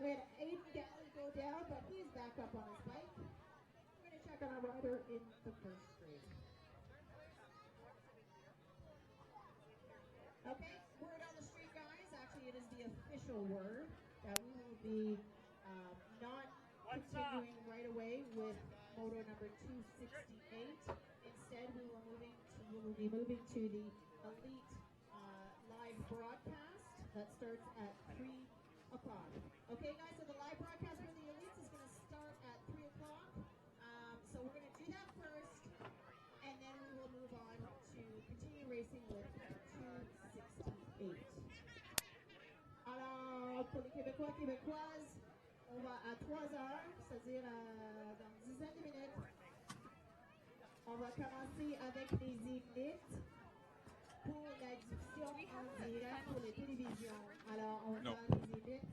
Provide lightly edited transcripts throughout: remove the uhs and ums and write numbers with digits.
We had Aiden Gatley go down, but he's back up on his bike. We're going to check on our rider in the first straight. Okay, word on the street, guys. Actually, it is the official word that we will be not continuing right away with moto number 268. Instead, we will be moving to the elite live broadcast that starts at 3 o'clock. Okay, guys, so the live broadcast for the elites is going to start at 3 o'clock. So we're going to do that first, and then we will move on to continue racing with 268. Alors, pour les Québécois, Québécoises, on va à 3 heures, c'est-à-dire dans une dizaine de minutes. On va commencer avec les élites pour la diffusion en direct pour les télévisions. Alors, on va faire les élites.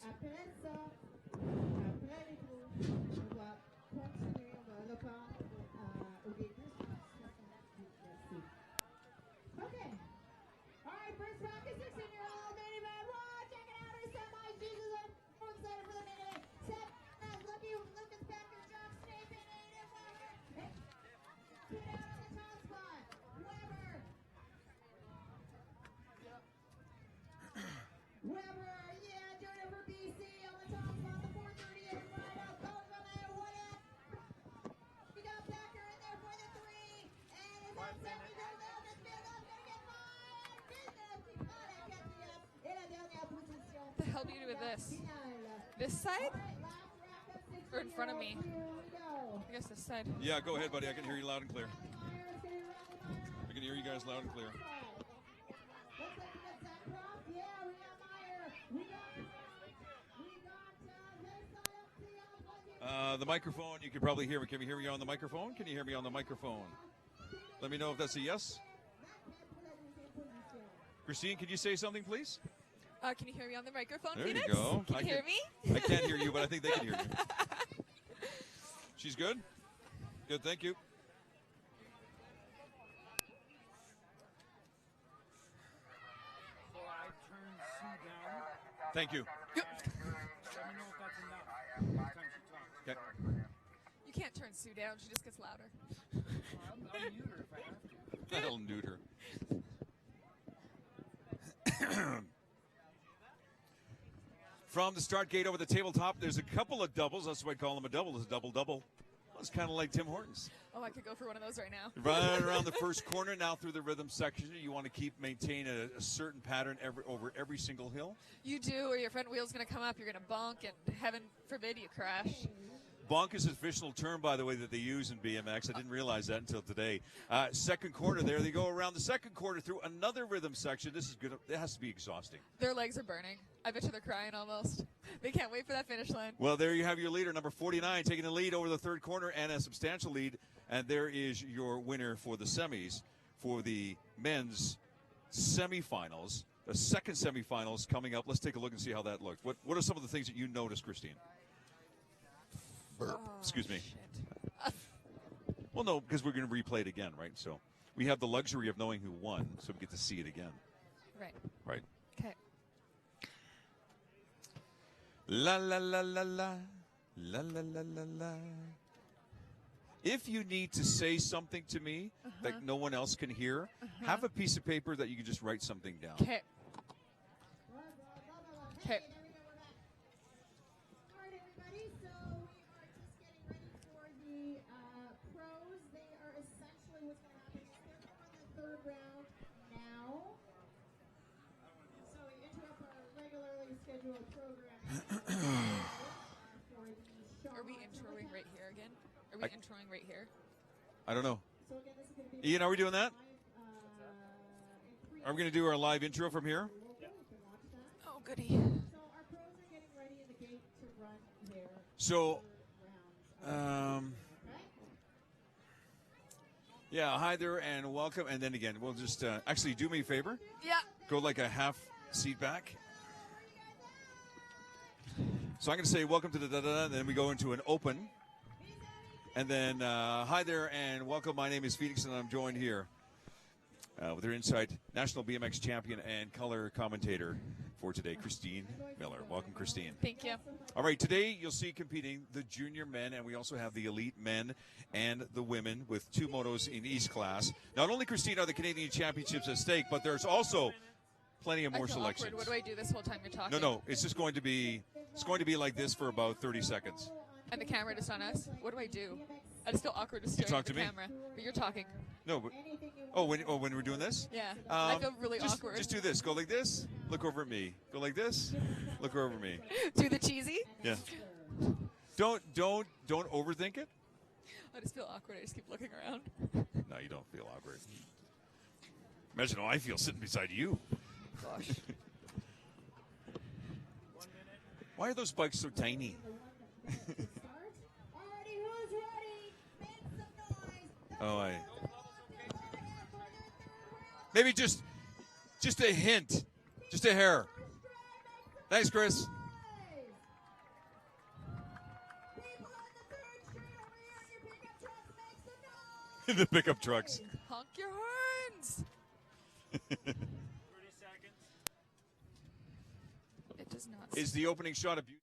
Après ça, après les groupes, on va continuer, on va reprendre au début. Merci. Okay. All right, first round is 16-year-old main event. Whoa, check it out. Our semi Jesus. I'm so excited for the main event. Seth, Lucas Becker, John Snape, and Aiden Weber. Hey, get out on the top spot. Weber. Weber, yeah, doing it for BC on the top spot. The 438 right out. Goes from there. What up? We got Becker in there for the 3. And is that Sammy go down the field? I'm going to get fired. Business. We got it. Get the up. Et la dernière position. What the hell do you do with this? This side? Or in front of me? I guess this side. Yeah, go ahead, buddy. I can hear you loud and clear. I can hear you guys loud and clear. The microphone, you can probably hear me. Can you hear me on the microphone? Can you hear me on the microphone? Let me know if that's a yes. Christine, can you say something, please? Can you hear me on the microphone, There Phoenix? you go. Can you hear me? I can't hear you, but I think they can hear you. She's good? Good, thank you. So I turn Sue down. Thank you. Let me know if that's enough. Time she talks. Okay. You can't turn Sue down. She just gets louder. I'll mute her if I have to. That'll neuter. From the start gate over the tabletop, there's a couple of doubles. That's why I call them a double. It's a double-double. It's kind of like Tim Hortons. Oh, I could go for one of those right now. Running around the first corner, now through the rhythm section. You want to maintain a certain pattern over every single hill. You do, or your front wheel's going to come up. You're going to bonk, and heaven forbid you crash. Bonk is an official term, by the way, that they use in BMX. I didn't realize that until today. Second corner there. They go around the second corner through another rhythm section. This is good. It has to be exhausting. Their legs are burning. I bet you they're crying almost. They can't wait for that finish line. Well, there you have your leader, number 49, taking the lead over the third corner and a substantial lead. And there is your winner for the semis, for the men's semifinals. The second semifinals coming up. Let's take a look and see how that looked. What are some of the things that you noticed, Christine? Oh, Excuse me. Shit. Well, no, because we're going to replay it again, right? So we have the luxury of knowing who won, so we get to see it again. Right. Right. Okay. La la la la la, la la la la la. If you need to say something to me that no one else can hear, have a piece of paper that you can just write something down. Okay. Okay. Are we introing right here again? Are we introing right here? I don't know. Ian, are we doing that? Are we going to do our live intro from here? Oh, goody. So, yeah, hi there and welcome. And then again, we'll just actually do me a favor. Yeah. Go like a half seat back. So I'm going to say welcome to the da-da-da, and then we go into an open. And then hi there and welcome. My name is Phoenix, and I'm joined here with our Inside National BMX champion and color commentator, for today, Christine Miller. Welcome, Christine. Thank you. All right, today you'll see competing the junior men, and we also have the elite men and the women with 2 motos in each class. Not only, Christine, are the Canadian Championships at stake, but there's also plenty of more I feel selections. awkward. What do I do this whole time you're talking? No, it's just going to be like this for about 30 seconds. And the camera just on us. What do I do? I just feel awkward to stare talk at the to me? camera. But you're talking. No, but, when we're doing this? Yeah. I feel really just, awkward. Just do this. Go like this. Look over at me. Go like this. Look over at me. Do the cheesy? Yeah. Don't overthink it. I just feel awkward. I just keep looking around. No, you don't feel awkward. Imagine how I feel sitting beside you. Gosh. Why are those bikes so tiny? Oh, maybe just a hint, just a hair. Thanks, Chris. The pickup trucks. Honk your horns. 30 seconds. It does not. Is the opening shot a beauty?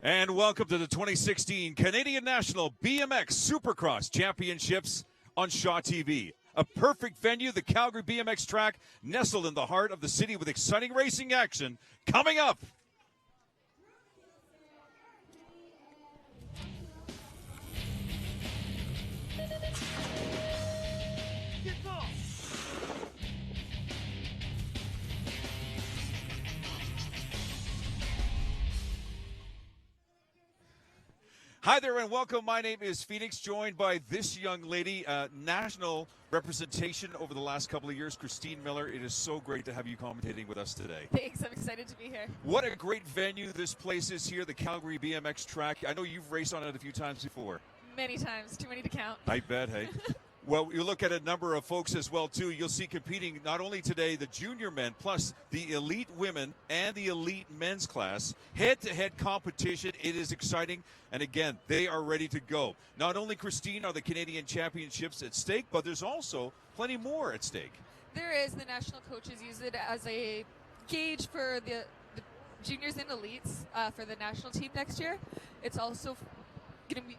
And welcome to the 2016 Canadian National BMX Supercross Championships on Shaw TV. A perfect venue, the Calgary BMX track, nestled in the heart of the city with exciting racing action coming up. Hi there and welcome. My name is Phoenix, joined by this young lady, national representation over the last couple of years, Christine Miller. It is so great to have you commentating with us today. Thanks. I'm excited to be here. What a great venue this place is here, the Calgary BMX track. I know you've raced on it a few times before. Many times. Too many to count. I bet, hey. Well, you look at a number of folks as well, too. You'll see competing not only today the junior men, plus the elite women and the elite men's class. Head-to-head competition. It is exciting. And again, they are ready to go. Not only, Christine, are the Canadian Championships at stake, but there's also plenty more at stake. There is. The national coaches use it as a gauge for the juniors and elites for the national team next year. It's also going to be...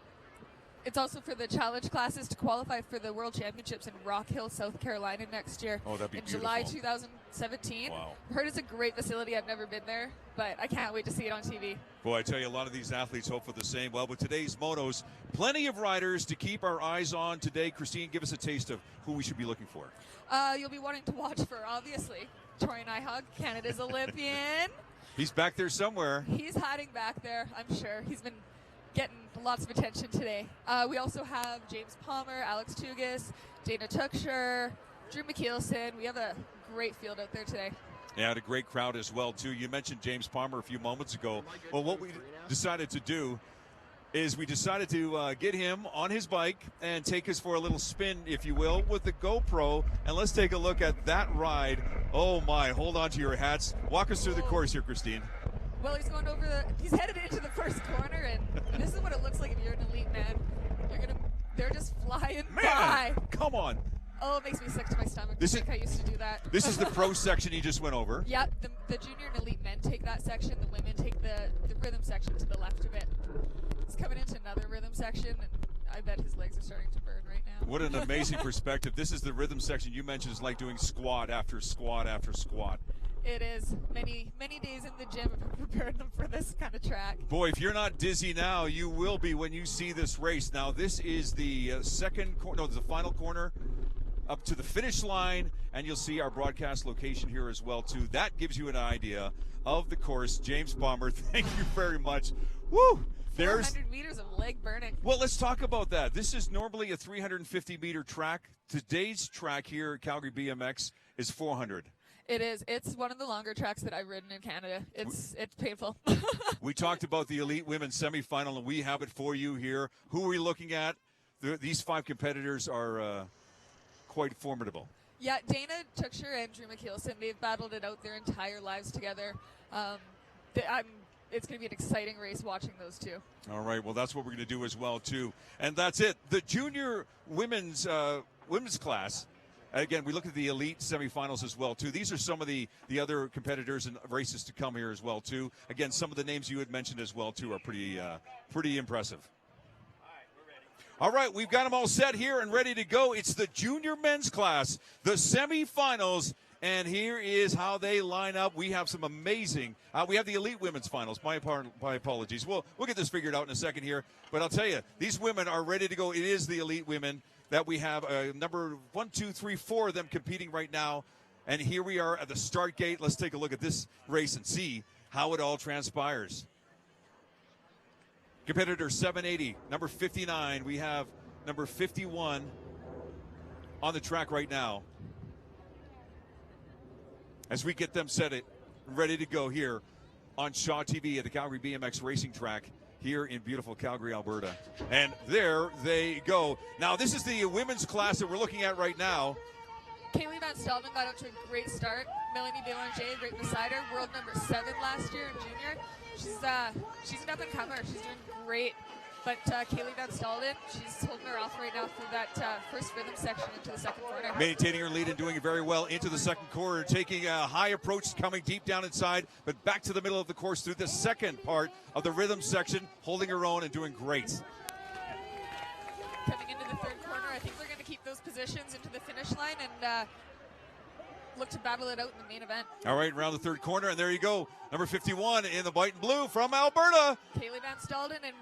It's also for the challenge classes to qualify for the World Championships in Rock Hill, South Carolina next year. Oh, that'd be in beautiful. July 2017. Wow. I've heard it's a great facility. I've never been there, but I can't wait to see it on TV. Boy, I tell you, a lot of these athletes hope for the same. Well, with today's motos, plenty of riders to keep our eyes on today. Christine, give us a taste of who we should be looking for. You'll be wanting to watch for, obviously, Troy Nyhug, Canada's Olympian. He's back there somewhere. He's hiding back there, I'm sure. He's been getting lots of attention today. We also have James Palmer, Alex Tugis, Dana Tucksher, Drew McKeelson. We have a great field out there today. Yeah, and a great crowd as well, too. You mentioned James Palmer a few moments ago. Well, what we decided to do is we decided to get him on his bike and take us for a little spin, if you will, with the GoPro. And let's take a look at that ride. Oh, my. Hold on to your hats. Walk us through the course here, Christine. Well, he's headed into the first corner, and this is what it looks like if you're an elite man. They're just flying by. Come on. Oh, it makes me sick to my stomach. I used to do that. This is the pro section you just went over. Yeah, the junior and elite men take that section. The women take the rhythm section to the left a bit. He's coming into another rhythm section, and I bet his legs are starting to burn right now. What an amazing perspective. This is the rhythm section you mentioned. Is like doing squat after squat after squat. It is many days in the gym have prepared them for this kind of track. Boy, if you're not dizzy now, you will be when you see this race. Now, this is the the final corner up to the finish line, and you'll see our broadcast location here as well, too. That gives you an idea of the course. James Palmer, thank you very much. Woo! There's 400 meters of leg burning. Well, let's talk about that. This is normally a 350-meter track. Today's track here at Calgary BMX is 400. It is. It's one of the longer tracks that I've ridden in Canada. It's painful. We talked about the elite women's semifinal, and we have it for you here. Who are we looking at? These 5 competitors are quite formidable. Yeah, Dana Tuchscher and Drew McKeelson, they've battled it out their entire lives together. It's going to be an exciting race watching those two. All right, well, that's what we're going to do as well, too. And that's it. The junior women's class, again, we look at the elite semifinals as well, too. These are some of the other competitors and races to come here as well, too. Again, some of the names you had mentioned as well, too, are pretty impressive. All right, we've got them all set here and ready to go. It's the junior men's class, the semifinals, and here is how they line up. We have some amazing. We have the elite women's finals. My apologies. We'll get this figured out in a second here, but I'll tell you, these women are ready to go. It is the elite women that we have number 1, 2, 3, 4 of them competing right now, and here we are at the start gate. Let's take a look at this race and see how it all transpires. Competitor 780, number 59. We have number 51 on the track right now. As we get them set it, ready to go here on Shaw TV at the Calgary BMX Racing Track here in beautiful Calgary, Alberta. And there they go. Now, this is the women's class that we're looking at right now. Kaylee Van Stelman got out to a great start. Melanie Belanger right beside her, world number 7 last year in junior. She's an up-and-comer. She's doing great. But Kaylee Van Stelman, she's holding her off right now for that first rhythm section into the second corner. Maintaining her lead and doing it very well into the second corner, taking a high approach, coming deep down inside, but back to the middle of the course through the second part of the rhythm section, holding her own and doing great. Coming into the third corner, I think they're going to keep those positions into the finish line and look to battle it out in the main event. All right, around the third corner, and there you go. Number 51 in the white and blue from Alberta. Kaylee Van Stelden and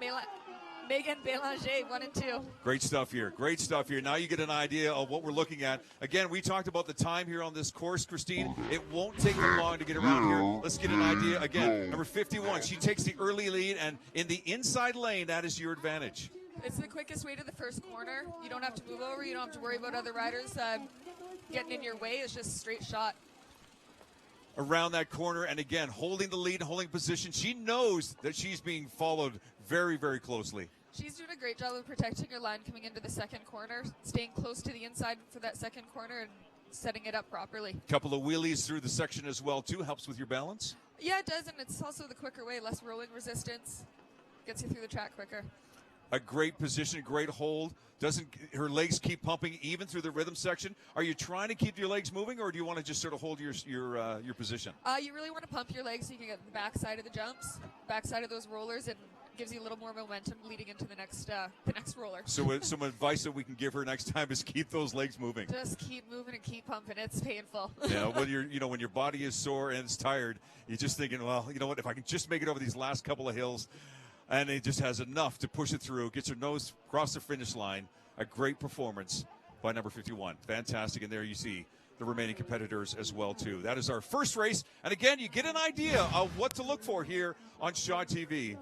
Megan Belanger, 1 and 2. Great stuff here. Great stuff here. Now you get an idea of what we're looking at. Again, we talked about the time here on this course, Christine. It won't take them long to get around here. Let's get an idea. Again, number 51, she takes the early lead, and in the inside lane, that is your advantage. It's the quickest way to the first corner. You don't have to move over. You don't have to worry about other riders getting in your way. It's just a straight shot. Around that corner, and again, holding the lead, holding position. She knows that she's being followed very, very closely. She's doing a great job of protecting her line coming into the second corner, staying close to the inside for that second corner and setting it up properly. Couple of wheelies through the section as well, too. Helps with your balance. Yeah, it does, and it's also the quicker way. Less rolling resistance. Gets you through the track quicker. A great position, great hold. Her legs keep pumping even through the rhythm section. Are you trying to keep your legs moving, or do you want to just sort of hold your position? You really want to pump your legs so you can get the backside of the jumps, backside of those rollers, and gives you a little more momentum leading into the next roller. So some advice that we can give her next time is keep those legs moving. Just keep moving and keep pumping. It's painful. Yeah, when your body is sore and it's tired, you're just thinking, well, you know what? If I can just make it over these last couple of hills. And it just has enough to push it through, gets her nose across the finish line. A great performance by number 51. Fantastic. And there you see the remaining competitors as well, too. That is our first race. And again, you get an idea of what to look for here on Shaw TV.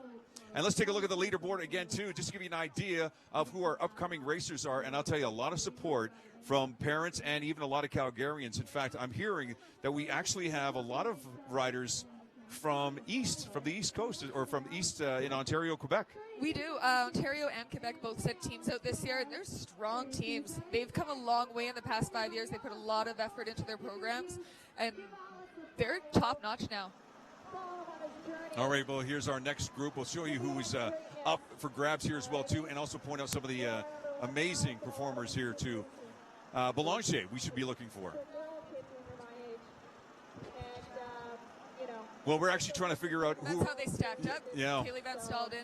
And let's take a look at the leaderboard again, too, just to give you an idea of who our upcoming racers are. And I'll tell you, a lot of support from parents and even a lot of Calgarians. In fact, I'm hearing that we actually have a lot of riders from the East Coast, or from East in Ontario, Quebec. We do. Ontario and Quebec both sent teams out this year, and they're strong teams. They've come a long way in the past 5 years. They put a lot of effort into their programs, and they're top-notch now. All right, well, here's our next group. We'll show you who is up for grabs here as well, too, and also point out some of the amazing performers here, too. Belanger, we should be looking for. Well, we're actually trying to figure out who. That's how they stacked up. Yeah. Kaylee Van Stelden,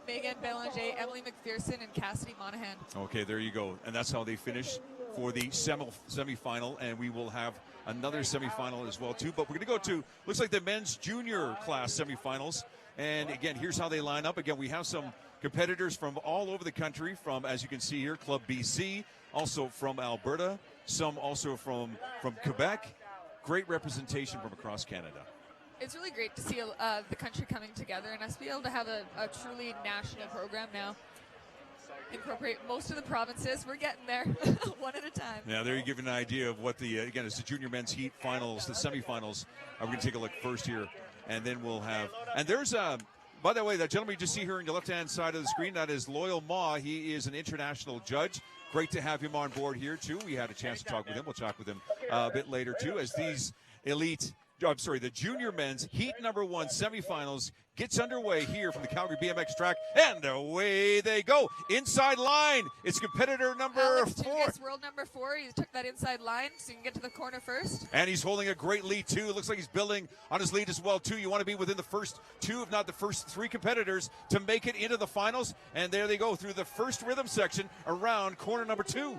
Megan Belanger, Emily McPherson, and Cassidy Monahan. Okay, there you go. And that's how they finish for the semifinal, and we will have another semifinal as well too. But we're going to go to, looks like the men's junior class semifinals. And again, here's how they line up. Again, we have some competitors from all over the country, from, as you can see here, Club BC, also from Alberta, some also from Quebec. Great representation from across Canada. It's really great to see the country coming together and us be able to have a truly national program now. Incorporate most of the provinces. We're getting there one at a time. Yeah, there you give an idea of what the, again, it's the junior men's heat finals, the semifinals. We're going to take a look first here, and then we'll have, and there's by the way, that gentleman you just see here on the left-hand side of the screen, that is Loyal Ma. He is an international judge. Great to have him on board here, too. We had a chance to talk with him. We'll talk with him a bit later, too, as these the junior men's heat number 1 semifinals gets underway here from the Calgary BMX track, and away they go. Inside line, it's competitor number Alex 4. Tugas, world number 4. He took that inside line, so you can get to the corner first. And he's holding a great lead, too. It looks like he's building on his lead as well, too. You want to be within the first 2, if not the first 3 competitors to make it into the finals. And there they go through the first rhythm section around corner number 2.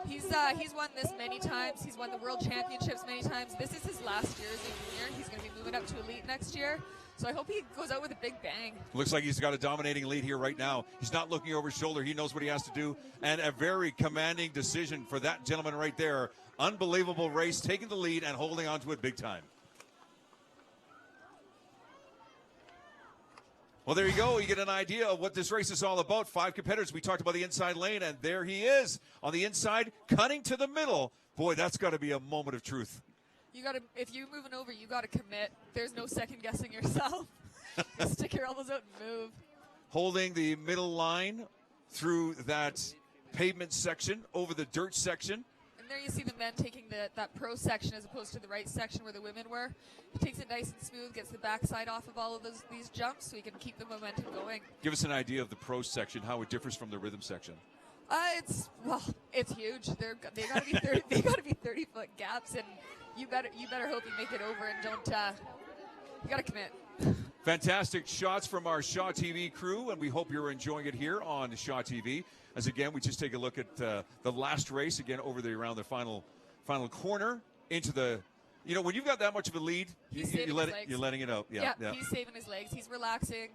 He's won this many times. He's won the World Championships many times. This is his last year as a junior. He's going to be moving up to elite next year. So I hope he goes out with a big bang. Looks like he's got a dominating lead here right now. He's not looking over his shoulder. He knows what he has to do. And a very commanding decision for that gentleman right there. Unbelievable race, taking the lead and holding on to it big time. Well, there you go. You get an idea of what this race is all about. 5 competitors. We talked about the inside lane, and there he is on the inside, cutting to the middle. Boy, that's got to be a moment of truth. You got to, if you're moving over, you got to commit. There's no second guessing yourself. Stick your elbows out and move. Holding the middle line through that pavement section, over the dirt section. And there you see the men taking that pro section as opposed to the right section where the women were. He takes it nice and smooth, gets the backside off of all of these jumps so he can keep the momentum going. Give us an idea of the pro section, how it differs from the rhythm section. It's huge. They got to be 30. They got to be 30-foot gaps, and you better hope you make it over and don't. You got to commit. Fantastic shots from our Shaw TV crew, and we hope you're enjoying it here on Shaw TV. As again, we just take a look at the last race again around the final corner into the. You know, when you've got that much of a lead, you're letting it out. Yeah, he's saving his legs. He's relaxing.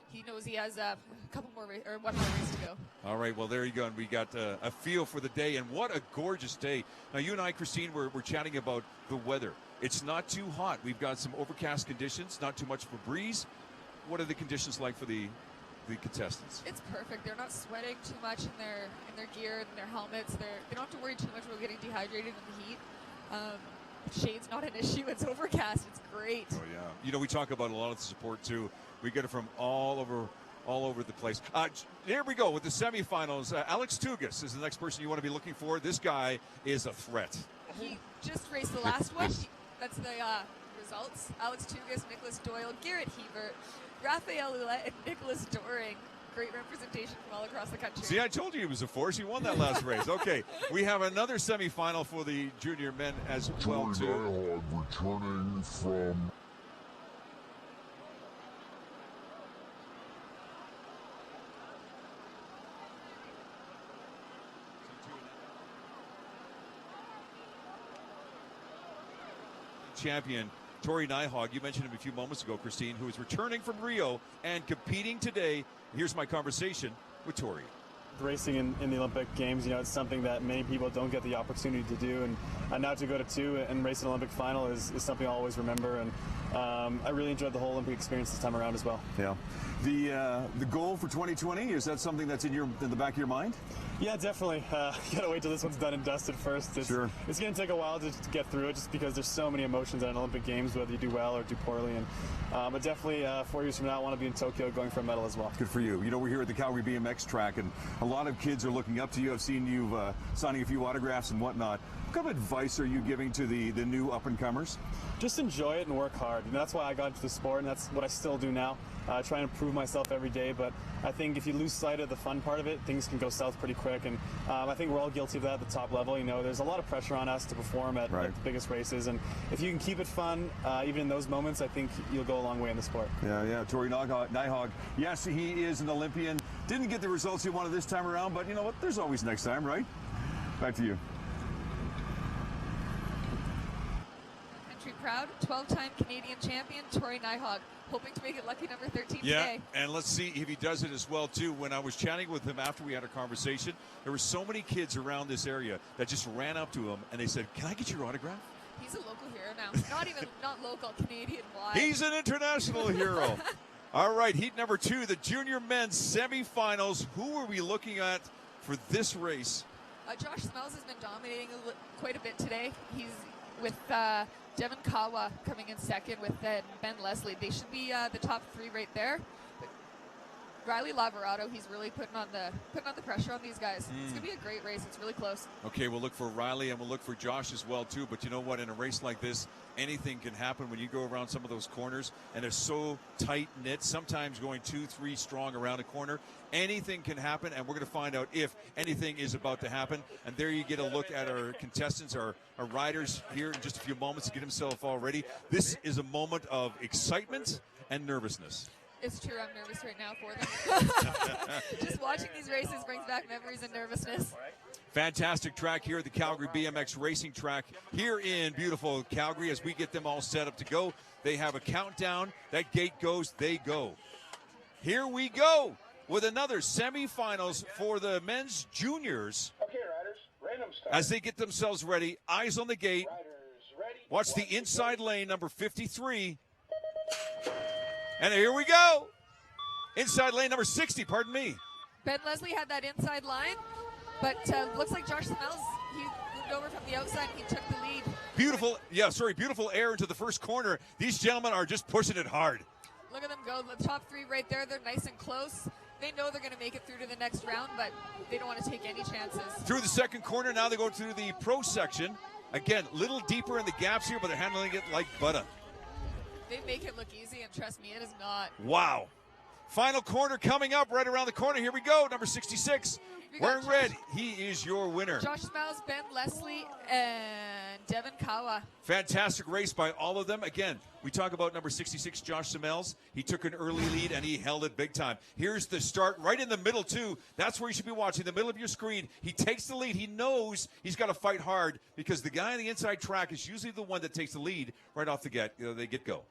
He knows he has one more race to go. All right, well, there you go. And we got a feel for the day, and what a gorgeous day. Now, you and I, Christine, we're chatting about the weather. It's not too hot. We've got some overcast conditions, not too much of a breeze. What are the conditions like for the contestants? It's perfect. They're not sweating too much in their gear and their helmets. They don't have to worry too much about getting dehydrated in the heat. Shade's not an issue. It's overcast. It's great. Oh yeah. You know, we talk about a lot of the support too. We get it from all over the place. Here we go with the semifinals. Alex Tugas is the next person you want to be looking for. This guy is a threat. He just raced the last one. That's the results. Alex Tugas, Nicholas Doyle, Garrett Hebert, Raphael Ouellette, and Nicholas Doring. Great representation from all across the country. See, I told you he was a force. He won that last race. Okay, we have another semifinal for the junior men as well too. Returning from champion Tori Nyhog. You mentioned him a few moments ago, Christine, who is returning from Rio and competing today. Here's my conversation with Tori. Racing in the Olympic Games, you know, it's something that many people don't get the opportunity to do, and now to go to 2 and race an Olympic final is something I'll always remember, and I really enjoyed the whole Olympic experience this time around as well. Yeah. The goal for 2020, is that something that's in the back of your mind? Yeah, definitely. You gotta wait till this one's done and dusted first. It's gonna take a while to get through it, just because there's so many emotions at an Olympic Games, whether you do well or do poorly. And but definitely 4 years from now, I want to be in Tokyo going for a medal as well. Good for you. You know, we're here at the Calgary BMX track, and a lot of kids are looking up to you. I've seen you signing a few autographs and whatnot. What kind of advice are you giving to the new up-and-comers? Just enjoy it and work hard. And that's why I got into the sport, and that's what I still do now. Try and improve myself every day, but I think if you lose sight of the fun part of it, things can go south pretty quick. quick. And I think we're all guilty of that at the top level. You know, there's a lot of pressure on us to perform at the biggest races. And if you can keep it fun, even in those moments, I think you'll go a long way in the sport. Yeah. Tori Nyhog, yes, he is an Olympian. Didn't get the results he wanted this time around, but you know what? There's always next time, right? Back to you. Country proud, 12-time Canadian champion, Tori Nyhog, hoping to make it lucky number 13 Yeah, today. and let's see if he does it as well, too. When I was chatting with him after we had a conversation, there were so many kids around this area that just ran up to him, and they said, "Can I get your autograph?" He's a local hero now. Not local, Canadian-wide. He's an international hero. All right, heat number 2, the junior men's semifinals. Who are we looking at for this race? Josh Smells has been dominating quite a bit today. He's with Devin Kawa coming in second with Ben Leslie. They should be the top 3 right there. But Riley Laverato, he's really putting on the pressure on these guys. It's going to be a great race. It's really close. Okay, we'll look for Riley and we'll look for Josh as well, too. But you know what? In a race like this, anything can happen when you go around some of those corners, and they're so tight-knit, sometimes going 2-3 strong around a corner. Anything can happen, and we're going to find out if anything is about to happen. And there you get a look at our contestants, our riders here in just a few moments to get himself all ready. This is a moment of excitement and nervousness. It's true, I'm nervous right now for them. Just watching these races brings back memories and nervousness. Fantastic track here at the Calgary BMX Racing Track here in beautiful Calgary. As we get them all set up to go, they have a countdown. That gate goes, they go. Here we go with another semifinals for the men's juniors. Okay, riders, random start. As they get themselves ready, eyes on the gate. Watch the inside lane, number 53. And here we go. Inside lane number 60, pardon me. Ben Leslie had that inside line, but looks like Josh Smells, he moved over from the outside and he took the lead. Beautiful air into the first corner. These gentlemen are just pushing it hard. Look at them go. The top 3 right there, they're nice and close. They know they're going to make it through to the next round, but they don't want to take any chances. Through the second corner, now they go through the pro section. Again, little deeper in the gaps here, but they're handling it like butter. They make it look easy, and trust me, it is not. Wow. Final corner coming up right around the corner. Here we go. Number 66. Wearing red. He is your winner. Josh Smells, Ben Leslie, and Devin Kawa. Fantastic race by all of them. Again, we talk about number 66, Josh Smells. He took an early lead, and he held it big time. Here's the start right in the middle, too. That's where you should be watching, the middle of your screen. He takes the lead. He knows he's got to fight hard because the guy on the inside track is usually the one that takes the lead right off the get-go.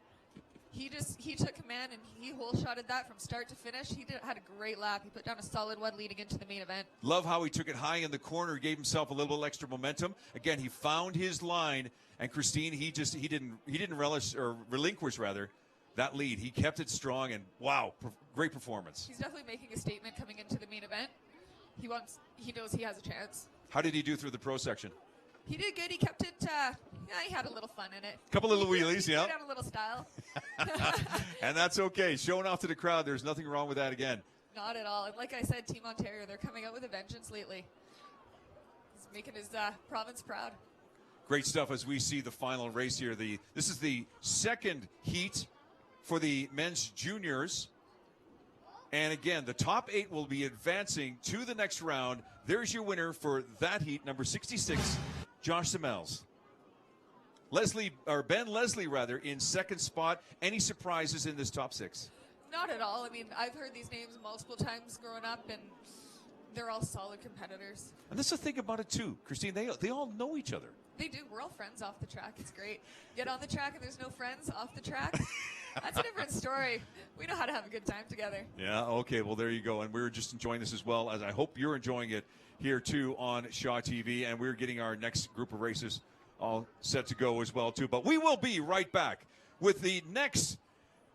He took command and he whole-shotted that from start to finish. He had a great lap. He put down a solid one leading into the main event. Love how he took it high in the corner, gave himself a little extra momentum. Again, he found his line, and Christine, he didn't relish or relinquish rather that lead. He kept it strong, and wow, great performance. He's definitely making a statement coming into the main event. He knows he has a chance. How did he do through the pro section? He did good. He kept it, he had a little fun in it. Couple little wheelies, yeah. He put out a little style. And that's okay. Showing off to the crowd, there's nothing wrong with that again. Not at all. And like I said, Team Ontario, they're coming out with a vengeance lately. He's making his province proud. Great stuff as we see the final race here. This is the second heat for the men's juniors. And again, the top 8 will be advancing to the next round. There's your winner for that heat, number 66, Josh Smells. Ben Leslie, in second spot. Any surprises in this top 6? Not at all. I mean, I've heard these names multiple times growing up, and they're all solid competitors. And that's the thing about it, too, Christine. They all know each other. They do. We're all friends off the track. It's great. Get on the track and there's no friends off the track. That's a different story. We know how to have a good time together. Yeah, okay. Well, there you go. And we're just enjoying this as well, as I hope you're enjoying it here, too, on Shaw TV. And we're getting our next group of races all set to go as well, too. But we will be right back with the next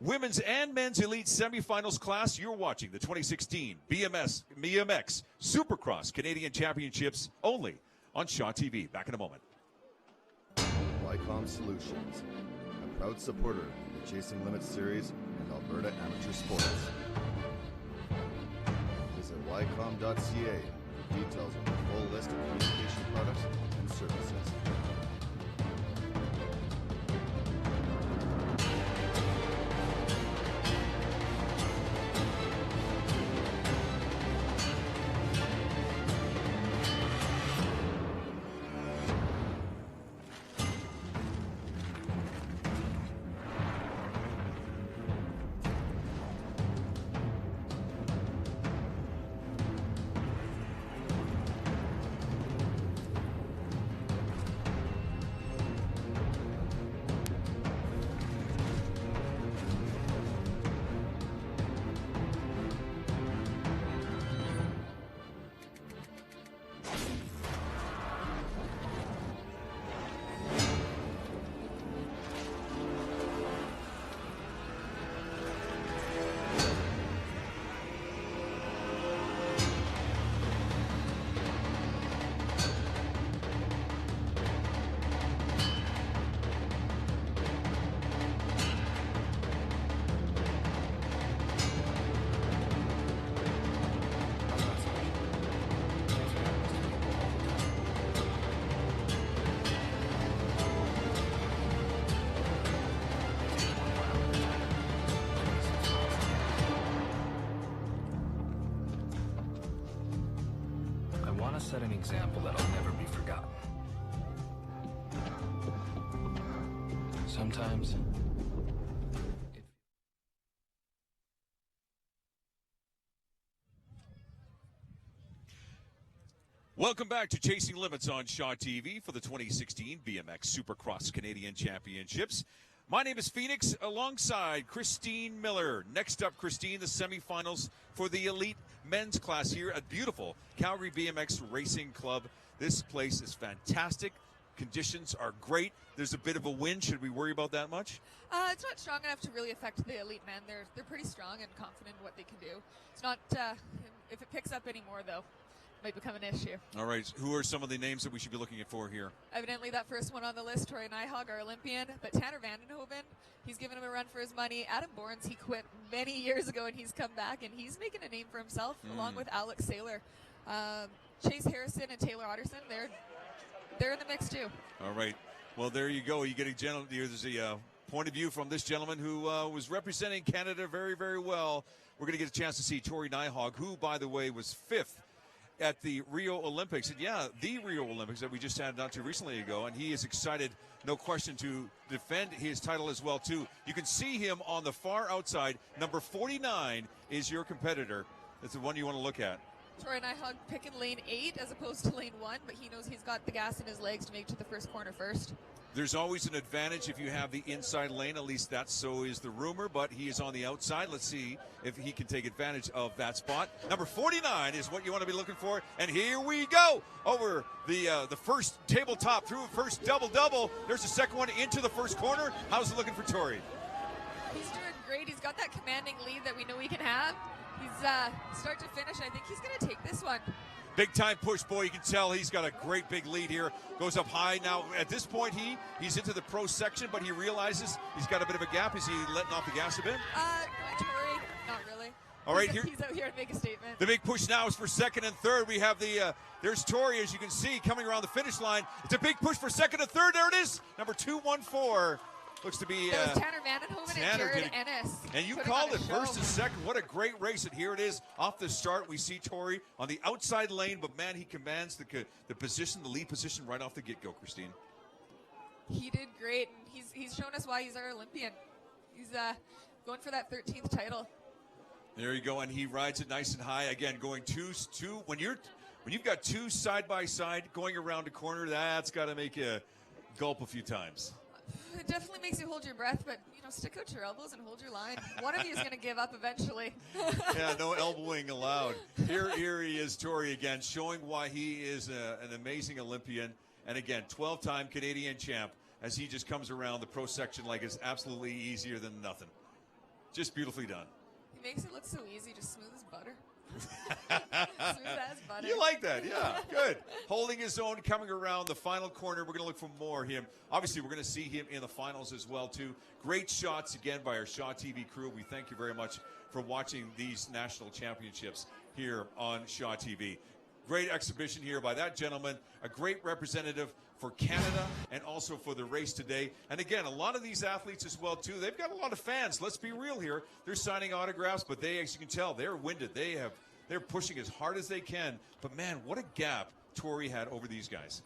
women's and men's elite semifinals class. You're watching the 2016 BMX Supercross Canadian Championships only on Shaw TV. Back in a moment. Wycom Solutions, a proud supporter of the Chasing Limits series and Alberta amateur sports. Visit wycom.ca for details on the full list of communication products and services. set an example that'll never be forgotten. Sometimes Welcome back to Chasing Limits on Shaw TV for the 2016 BMX Supercross Canadian Championships. My name is Phoenix alongside Christine Miller. Next up, Christine, the semifinals for the elite men's class here at beautiful Calgary BMX Racing Club. This place is fantastic. Conditions are great. There's a bit of a wind. Should we worry about that much? It's not strong enough to really affect the elite men. They're pretty strong and confident in what they can do. It's not, if it picks up anymore though, might become an issue. All right, who are some of the names that we should be looking for here? Evidently that first one on the list, Troy Nyhog, our Olympian, but Tanner Vandenhoven, he's given him a run for his money. Adam Borns, he quit many years ago and he's come back and he's making a name for himself along with Alex Saylor. Chase Harrison and Taylor Otterson, they're in the mix too. All right, well there you go. You get a there's a point of view from this gentleman who was representing Canada very, very well. We're going to get a chance to see Tori Nyhog, who, by the way, was 5th at the Rio Olympics. And yeah, the Rio Olympics that we just had not too recently ago. And he is excited, no question, to defend his title as well, too. You can see him on the far outside. Number 49 is your competitor. That's the one you want to look at. Troy Nyhog picking lane 8 as opposed to lane 1, but he knows he's got the gas in his legs to make it to the first corner first. There's always an advantage if you have the inside lane. At least that so is the rumor, but he is on the outside. Let's see if he can take advantage of that spot. Number 49 is what you want to be looking for. And here we go over the first tabletop through first double-double. There's the second one into the first corner. How's it looking for Tori? He's doing great. He's got that commanding lead that we know he can have. He's start to finish. I think he's going to take this one. Big time push, boy. You can tell he's got a great big lead here. Goes up high. Now, at this point, he's into the pro section, but he realizes he's got a bit of a gap. Is he letting off the gas a bit? Tori, not really. All right, he's out here to make a statement. The big push now is for second and third. We have there's Tori, as you can see, coming around the finish line. It's a big push for second and third. There it is. Number 214. Looks to be that was Tanner Vandenhoven and Jared Ennis. And you called it first and second. What a great race. And here it is off the start. We see Tori on the outside lane, but man, he commands the position, the lead position right off the get-go, Christine. He did great, and he's shown us why he's our Olympian. He's going for that 13th title. There you go, and he rides it nice and high. Again, going two. When you've got two side by side going around a corner, that's got to make you gulp a few times. It definitely makes you hold your breath, but stick out your elbows and hold your line. One of you is going to give up eventually. Yeah, no elbowing allowed. Here he is, Tori, again, showing why he is an amazing Olympian. And again, 12-time Canadian champ, as he just comes around the pro section like it's absolutely easier than nothing. Just beautifully done. He makes it look so easy, just smooth as butter. Smooth as butter. You like that, yeah. Good. Holding his own, coming around the final corner. We're going to look for more of him. Obviously, we're going to see him in the finals as well, too. Great shots, again, by our Shaw TV crew. We thank you very much for watching these national championships here on Shaw TV. Great exhibition here by that gentleman. A great representative for Canada and also for the race today. And again, a lot of these athletes as well, too. They've got a lot of fans. Let's be real here. They're signing autographs, but they, as you can tell, they're winded. They're pushing as hard as they can. But man, what a gap Tori had over these guys.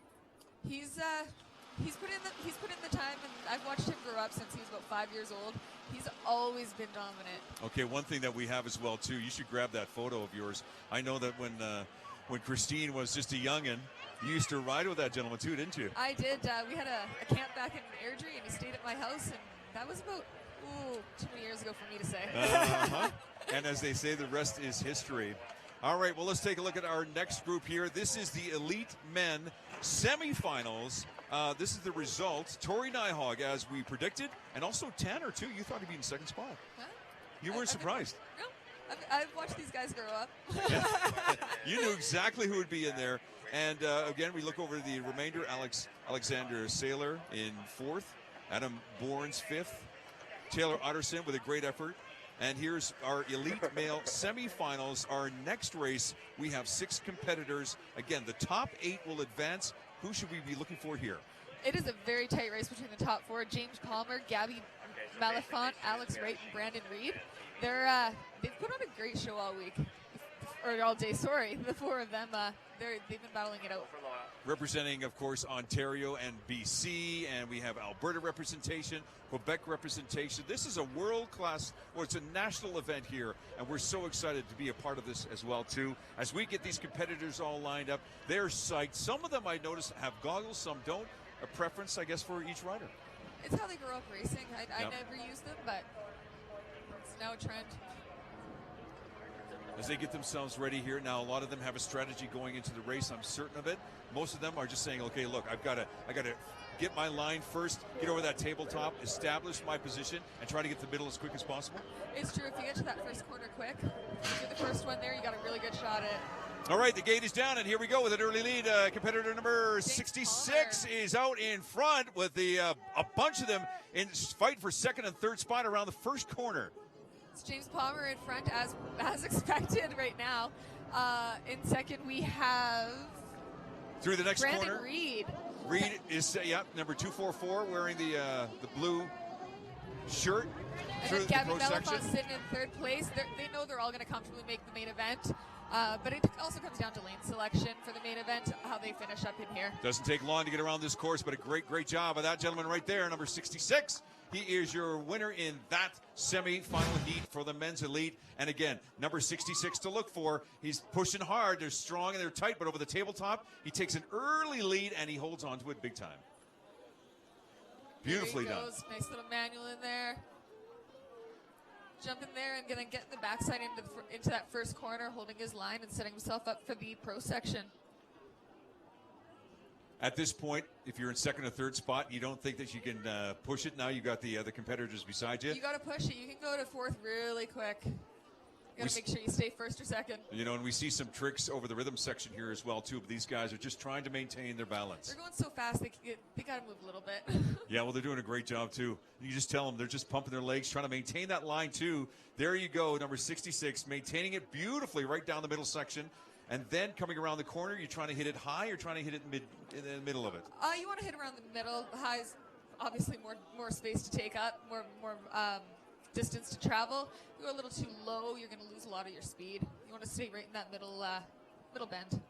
He's put in the time, and I've watched him grow up since he was about 5 years old. He's always been dominant. Okay, one thing that we have as well too. You should grab that photo of yours. I know that when Christine was just a youngin', you used to ride with that gentleman too, didn't you? I did. We had a camp back in Airdrie, and he stayed at my house, and that was about too many years ago for me to say. Uh-huh. And as they say, the rest is history. All right, well, let's take a look at our next group here. This is the Elite Men semifinals. This is the results. Tori Nyhog, as we predicted, and also Tanner, too. You thought he'd be in second spot. Huh? You weren't surprised. No. I've watched these guys grow up. You knew exactly who would be in there. And, again, we look over the remainder. Alexander Saylor in 4th. Adam Borns 5th. Taylor Otterson with a great effort. And here's our elite male semifinals. Our next race, we have 6 competitors. Again, the top 8 will advance. Who should we be looking for here? It is a very tight race between the top 4. James Palmer, Gabby Malafont, Alex Wright, and Brandon Reed. They've put on a great show all week. Or all day, sorry. The 4 of them, they've been battling it out. Representing, of course, Ontario and BC, and we have Alberta representation, Quebec representation. This is a world-class, well, it's a national event here, and we're so excited to be a part of this as well, too. As we get these competitors all lined up, they're psyched. Some of them, I notice, have goggles, some don't. A preference, I guess, for each rider. It's how they grew up racing. I never used them, but it's now a trend. As they get themselves ready here, now a lot of them have a strategy going into the race. I'm certain of it. Most of them are just saying, "Okay, look, I got to get my line first, get over that tabletop, establish my position, and try to get to the middle as quick as possible." It's true. If you get to that first corner quick, if you're the first one there, you got a really good shot at. All right, the gate is down, and here we go with an early lead. Competitor number 66 is out in front with a bunch of them in fight for second and third spot around the first corner. It's James Palmer in front as expected right now. In second, we have through the next Brandon corner. Reed. Reed is number 244, wearing the blue shirt. And through then the Gavin pro section. Mellifont sitting in third place. They know they're all going to comfortably make the main event. But it also comes down to lane selection for the main event, how they finish up in here. Doesn't take long to get around this course, but a great job of that gentleman right there, number 66. He is your winner in that semi-final heat for the men's elite. And again, number 66 to look for. He's pushing hard. They're strong and they're tight, but over the tabletop, he takes an early lead and he holds on to it big time. Beautifully done. Nice little manual in there. Jump in there and gonna get the backside into that first corner, holding his line and setting himself up for the pro section. At this point, if you're in second or third spot, you don't think that you can push it. Now you got the other competitors beside you. You got to push it. You can go to fourth really quick. You got to make sure you stay first or second. You know, and we see some tricks over the rhythm section here as well, too. But these guys are just trying to maintain their balance. They're going so fast, they got to move a little bit. Yeah, well, they're doing a great job, too. You just tell them they're just pumping their legs, trying to maintain that line, too. There you go, number 66, maintaining it beautifully right down the middle section. And then coming around the corner, you're trying to hit it high or trying to hit it in the middle of it? You want to hit around the middle. High is obviously more space to take up, more distance to travel. If you go a little too low, you're going to lose a lot of your speed. You want to stay right in that middle bend.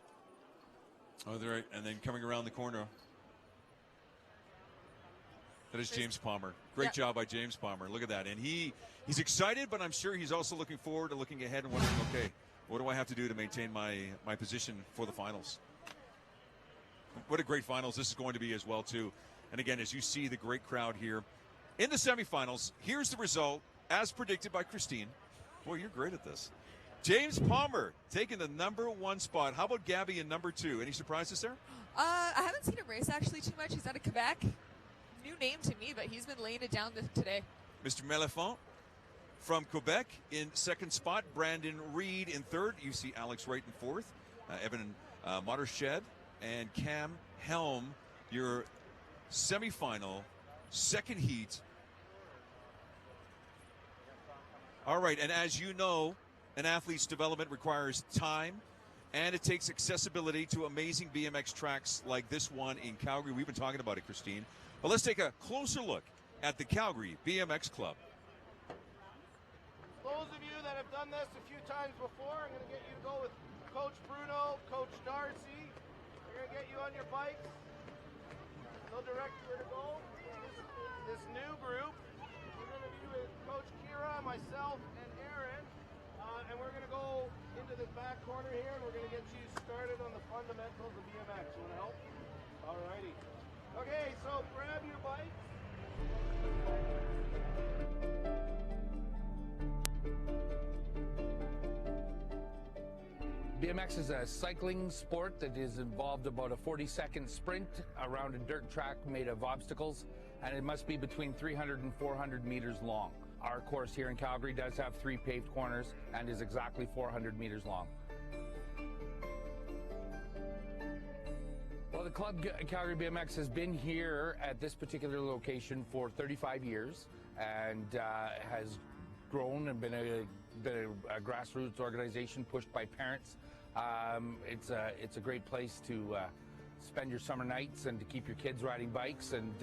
Oh, they're right. And then coming around the corner. That is James Palmer. Great job by James Palmer. Look at that. And he's excited, but I'm sure he's also looking forward to looking ahead and wondering, okay, what do I have to do to maintain my position for the finals? What a great finals this is going to be as well, too. And again, as you see the great crowd here in the semifinals, here's the result as predicted by Christine. Boy, you're great at this. James Palmer taking the number 1 spot. How about Gabby in number 2? Any surprises there? I haven't seen him race actually too much. He's out of Quebec. New name to me, but he's been laying it down today. Mr. Mellifont from Quebec in second spot. Brandon Reed in third. You see Alex Wright in fourth. Evan Mottershed and Cam Helm, your semifinal second heat. All right, and as you know, an athlete's development requires time, and it takes accessibility to amazing BMX tracks like this one in Calgary. We've been talking about it, Christine. But let's take a closer look at the Calgary BMX Club. Those of you that have done this a few times before, I'm going to get you to go with Coach Bruno, Coach Darcy. We're going to get you on your bikes. They'll direct you where to go. This new group, we're going to be with Coach Kira, myself, and Aaron. And we're going to go into the back corner here, and we're going to get you started on the fundamentals of BMX. You want to help? All righty. Okay, so grab your bike. BMX is a cycling sport that is involved about a 40-second sprint around a dirt track made of obstacles, and it must be between 300 and 400 meters long. Our course here in Calgary does have 3 paved corners and is exactly 400 meters long. Well, the club Calgary BMX has been here at this particular location for 35 years and has grown and been a grassroots organization pushed by parents. It's a great place to spend your summer nights and to keep your kids riding bikes and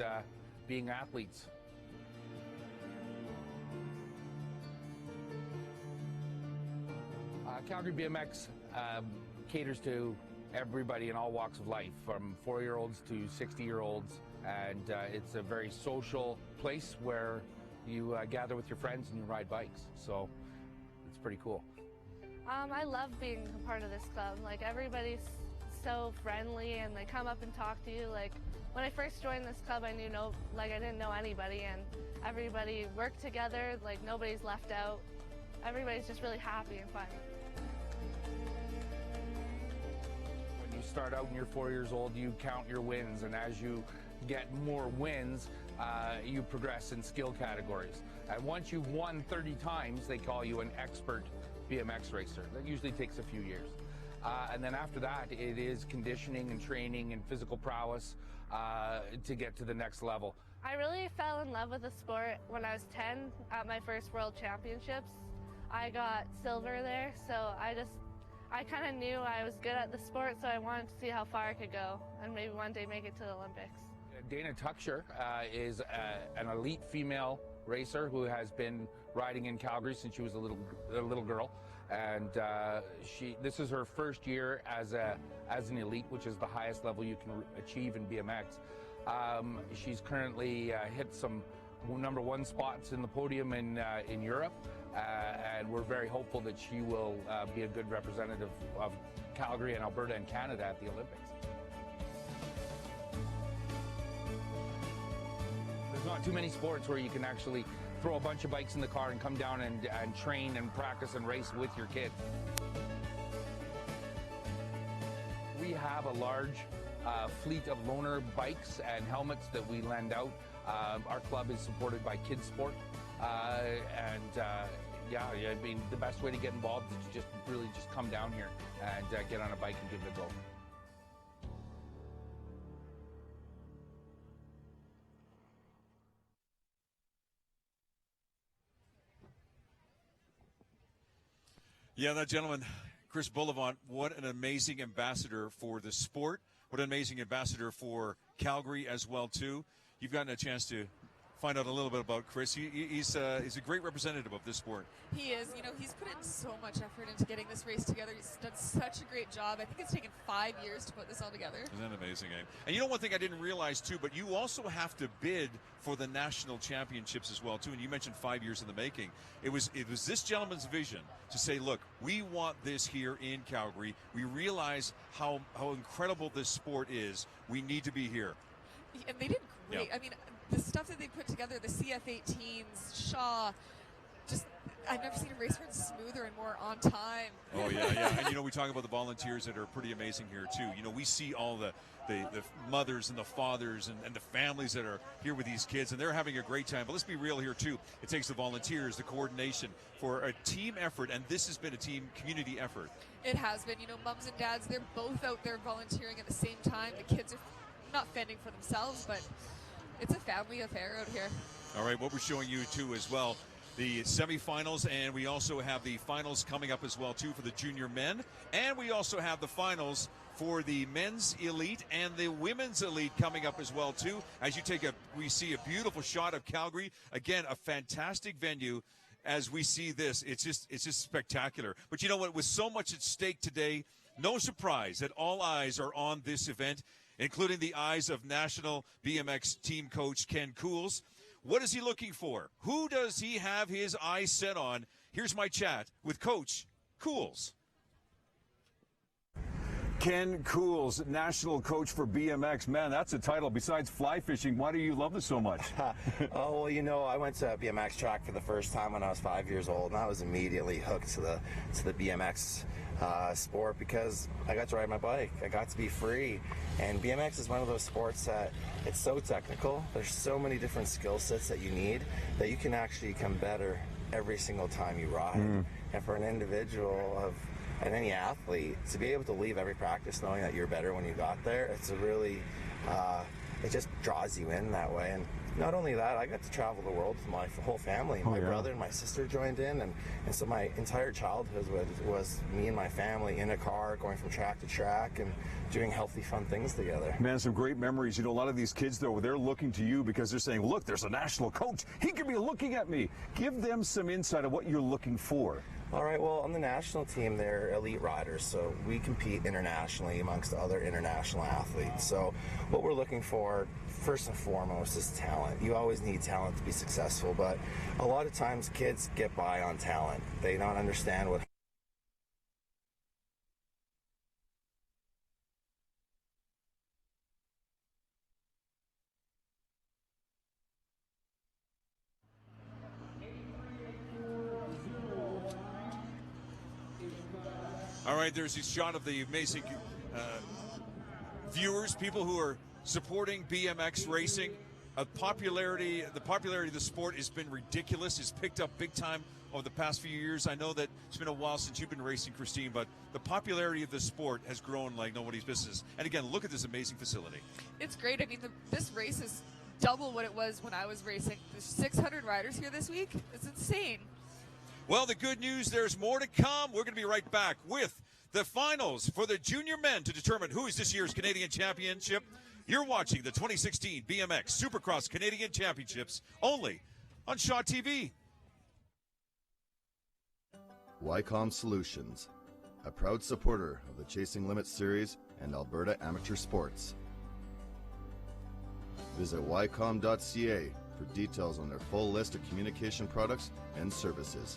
being athletes. Calgary BMX caters to everybody in all walks of life, from 4-year-olds to 60-year-olds, and it's a very social place where you gather with your friends and you ride bikes, so it's pretty cool. I love being a part of this club. Like, everybody's so friendly and they come up and talk to you. Like, when I first joined this club, I didn't know anybody, and everybody worked together. Like, nobody's left out. Everybody's just really happy and fun. When you start out and you're 4 years old, you count your wins, and as you get more wins, you progress in skill categories. And once you've won 30 times, they call you an expert BMX racer. That usually takes a few years. And then after that, it is conditioning and training and physical prowess to get to the next level. I really fell in love with the sport when I was 10 at my first World Championships. I got silver there, so I kind of knew I was good at the sport, so I wanted to see how far I could go and maybe one day make it to the Olympics. Dana Tucksher is an elite female racer who has been riding in Calgary since she was a little girl, and this is her first year as an elite, which is the highest level you can achieve in BMX. She's currently hit some #1 spots in the podium in Europe, and we're very hopeful that she will be a good representative of Calgary and Alberta and Canada at the Olympics. There's not too many sports where you can actually throw a bunch of bikes in the car and come down and train and practice and race with your kids. We have a large fleet of loaner bikes and helmets that we lend out. Our club is supported by Kids Sport, yeah, I mean, the best way to get involved is to just come down here and get on a bike and give it a go. Yeah, that gentleman, Chris Bullivant, what an amazing ambassador for the sport. What an amazing ambassador for Calgary as well, too. You've gotten a chance to find out a little bit about Chris. He's a great representative of this sport. He is. You know, he's put in so much effort into getting this race together. He's done such a great job. I think it's taken 5 years to put this all together. Isn't that amazing, eh? And you know one thing I didn't realize, too, but you also have to bid for the national championships as well, too. And you mentioned 5 years in the making. It was this gentleman's vision to say, look, we want this here in Calgary. We realize how incredible this sport is. We need to be here. And they did great. Yeah. I mean, the stuff that they put together, the CF-18s, Shaw, just, I've never seen a race run smoother and more on time. Oh, yeah. And, you know, we talk about the volunteers that are pretty amazing here, too. You know, we see all the mothers and the fathers and the families that are here with these kids, and they're having a great time. But let's be real here, too. It takes the volunteers, the coordination for a team effort, and this has been a team community effort. It has been. You know, moms and dads, they're both out there volunteering at the same time. The kids are not fending for themselves, but it's a family affair out here. All right, what we're showing you, too, as well, the semifinals, and we also have the finals coming up as well, too, for the junior men. And we also have the finals for the men's elite and the women's elite coming up as well, too. As we see a beautiful shot of Calgary. Again, a fantastic venue. As we see this, it's just spectacular. But you know what? With so much at stake today, no surprise that all eyes are on this event, including the eyes of National BMX team coach Ken Cools. What is he looking for? Who does he have his eyes set on? Here's my chat with Coach Cools. Ken Cools, national coach for BMX. Man, that's a title. Besides fly fishing, why do you love this so much? Oh, well, you know, I went to a BMX track for the first time when I was 5 years old, and I was immediately hooked to the BMX sport because I got to ride my bike. I got to be free. And BMX is one of those sports that it's so technical. There's so many different skill sets that you need that you can actually become better every single time you ride. And for an individual and any athlete to be able to leave every practice knowing that you're better when you got there, it's a really, it just draws you in that way. And not only that, I got to travel the world with my whole family. My brother and my sister joined in, and so my entire childhood was me and my family in a car going from track to track and doing healthy, fun things together. Man, some great memories. You know, a lot of these kids, though, they're looking to you because they're saying, look, there's a national coach. He could be looking at me. Give them some insight of what you're looking for. All right, well, on the national team, they're elite riders, so we compete internationally amongst other international athletes. So what we're looking for, first and foremost, is talent. You always need talent to be successful, but a lot of times kids get by on talent. They don't understand what All right, there's a shot of the amazing viewers, people who are supporting BMX racing. The popularity of the sport has been ridiculous. It's picked up big time over the past few years. I know that it's been a while since you've been racing, Christine, but the popularity of the sport has grown like nobody's business. And again, look at this amazing facility. It's great. I mean, this race is double what it was when I was racing. There's 600 riders here this week. It's insane. Well, the good news, there's more to come. We're going to be right back with the finals for the junior men to determine who is this year's Canadian Championship. You're watching the 2016 BMX Supercross Canadian Championships only on Shaw TV. YCOM Solutions, a proud supporter of the Chasing Limits series and Alberta Amateur Sports. Visit ycom.ca for details on their full list of communication products and services.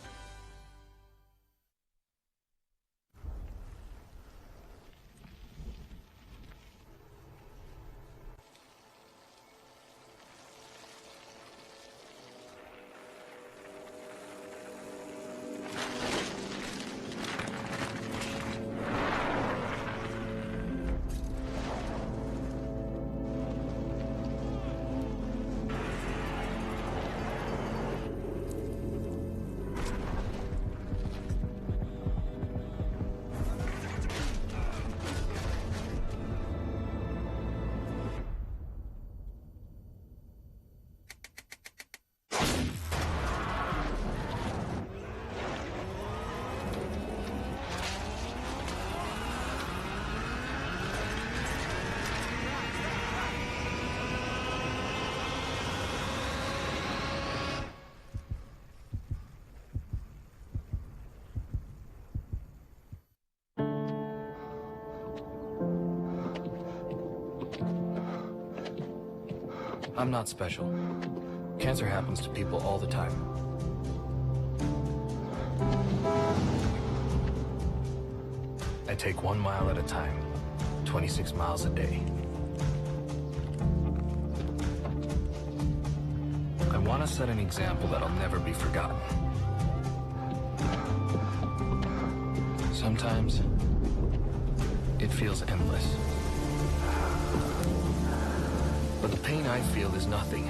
I'm not special. Cancer happens to people all the time. I take 1 mile at a time, 26 miles a day. I want to set an example that'll never be forgotten. Sometimes, it feels endless. But the pain I feel is nothing.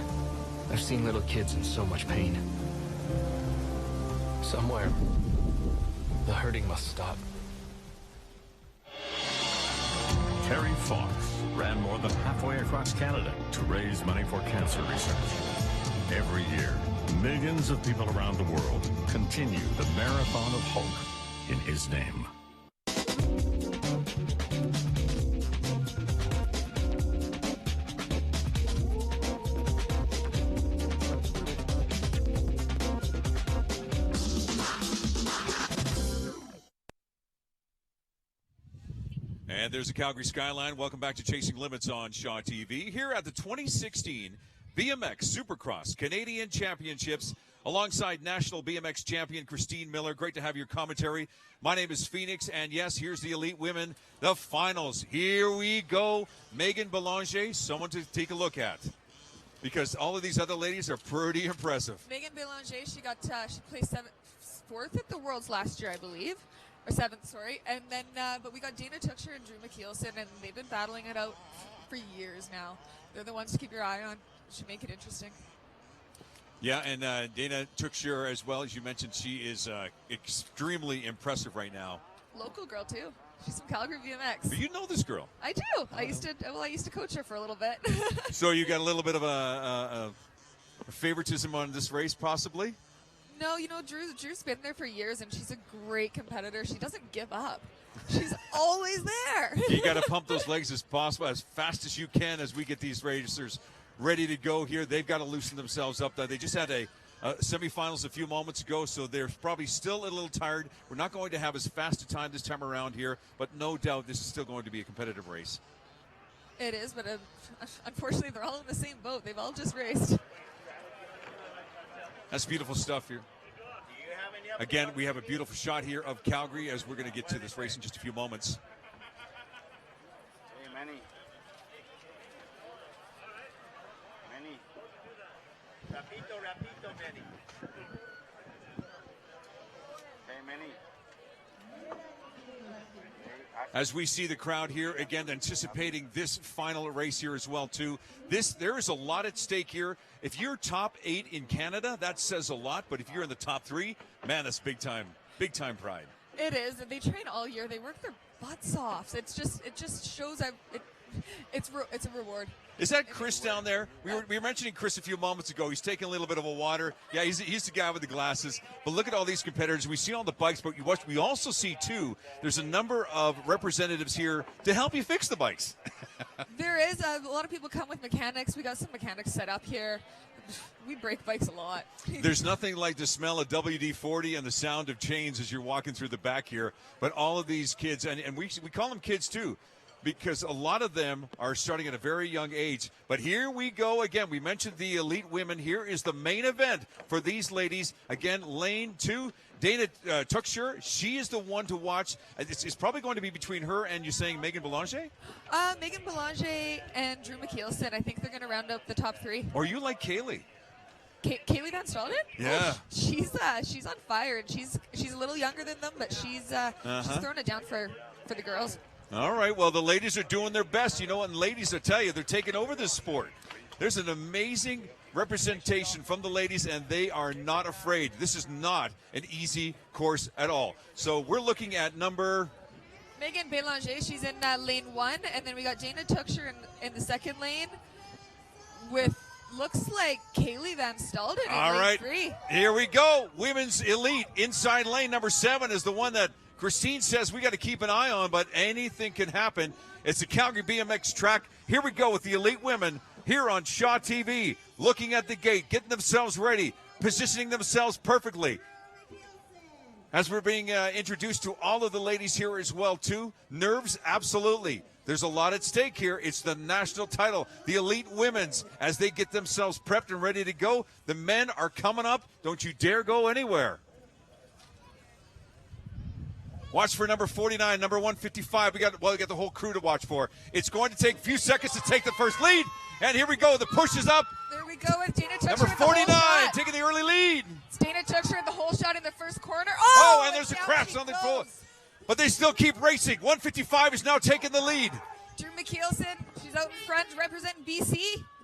I've seen little kids in so much pain. Somewhere, the hurting must stop. Terry Fox ran more than halfway across Canada to raise money for cancer research. Every year, millions of people around the world continue the marathon of hope in his name. And there's the Calgary skyline. Welcome back to Chasing Limits on Shaw TV. Here at the 2016 BMX Supercross Canadian Championships alongside National BMX Champion Christine Miller. Great to have your commentary. My name is Phoenix, and yes, here's the elite women, the finals. Here we go. Megan Belanger, someone to take a look at, because all of these other ladies are pretty impressive. Megan Belanger, she placed fourth at the Worlds last year, I believe. Or seventh, sorry. And then, but we got Dana Tuchscher and Drew McKeelson, and they've been battling it out for years now. They're the ones to keep your eye on. Should make it interesting. Yeah, and Dana Tuchscher, as well, as you mentioned, she is extremely impressive right now. Local girl too. She's from Calgary BMX. But you know this girl. I do. I used to coach her for a little bit. So you got a little bit of a favoritism on this race, possibly? No, you know, Drew's been there for years, and she's a great competitor. She doesn't give up. She's always there. You got to pump those legs as possible, as fast as you can, as we get these racers ready to go here. They've got to loosen themselves up. They just had a semifinals a few moments ago, so they're probably still a little tired. We're not going to have as fast a time this time around here, but no doubt this is still going to be a competitive race. It is, but unfortunately they're all in the same boat. They've all just raced. That's beautiful stuff here. Again, we have a beautiful shot here of Calgary as we're going to get to this race in just a few moments. Hey, Manny. Manny. Rapito, Manny. Hey, Manny. As we see the crowd here, again, anticipating this final race here as well, too. There is a lot at stake here. If you're top 8 in Canada, that says a lot. But if you're in the top 3, man, that's big time pride. It is. They train all year. They work their butts off. It just shows it's a reward. Is that Chris down there? We were mentioning Chris a few moments ago. He's taking a little bit of a water. Yeah, he's the guy with the glasses. But look at all these competitors. We see all the bikes, but we also see, too, there's a number of representatives here to help you fix the bikes. There is. A lot of people come with mechanics. We got some mechanics set up here. We break bikes a lot. There's nothing like the smell of WD-40 and the sound of chains as you're walking through the back here. But all of these kids, and we call them kids, too, because a lot of them are starting at a very young age. But here we go again. We mentioned the elite women. Here is the main event for these ladies. Again, lane 2, Dana Tuxer. She is the one to watch. It's probably going to be between her and you saying Megan Belanger? Megan Belanger and Drew McKeelson. I think they're going to round up the top 3. Or you like Kaylee? Kaylee Van Stalden? Yeah. Oh, she's on fire, and she's a little younger than them, but she's throwing it down for the girls. All right, well, the ladies are doing their best. You know what, and ladies, I tell you, they're taking over this sport. There's an amazing representation from the ladies, and they are not afraid. This is not an easy course at all. So we're looking at number... Megan Belanger, she's in lane 1, and then we got Dana Tuxer in the second lane with, looks like Kaylee Van Stalden in lane 3. Here we go. Women's elite inside lane number 7 is the one that Christine says we got to keep an eye on, but anything can happen. It's the Calgary BMX track. Here we go with the elite women here on Shaw TV, looking at the gate, getting themselves ready, positioning themselves perfectly. As we're being introduced to all of the ladies here as well, too. Nerves, absolutely. There's a lot at stake here. It's the national title, the elite women's, as they get themselves prepped and ready to go. The men are coming up. Don't you dare go anywhere. Watch for number 49, number 155. We got the whole crew to watch for. It's going to take a few seconds to take the first lead. And here we go. The push is up. There we go with Dana Tuxer. Number 49 taking the early lead. It's Dana Tuxer in the whole shot in the first corner. Oh, and there's a crash on the floor. But they still keep racing. 155 is now taking the lead. Drew McKeelson, she's out in front representing BC.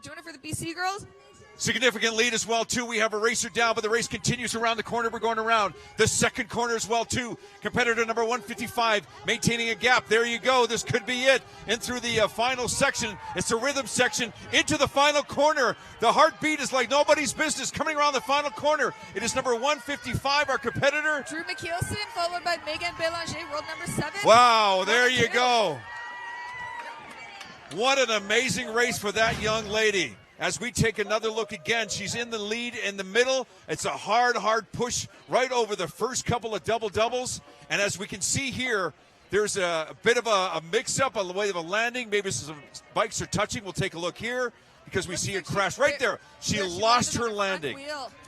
Doing it for the BC girls. Significant lead as well, too. We have a racer down, but the race continues around the corner. We're going around the second corner as well, too. Competitor number 155 maintaining a gap. There you go. This could be it. In through the final section. It's the rhythm section into the final corner. The heartbeat is like nobody's business. Coming around the final corner, it is number 155, our competitor. Drew McKeelson, followed by Megan Belanger, world number 7. Wow, there you go. What an amazing race for that young lady. As we take another look again, she's in the lead in the middle. It's a hard push right over the first couple of doubles. And as we can see here, there's a bit of a mix-up on the way of a landing. Maybe some bikes are touching. We'll take a look here because we see a crash right there. She lost her landing.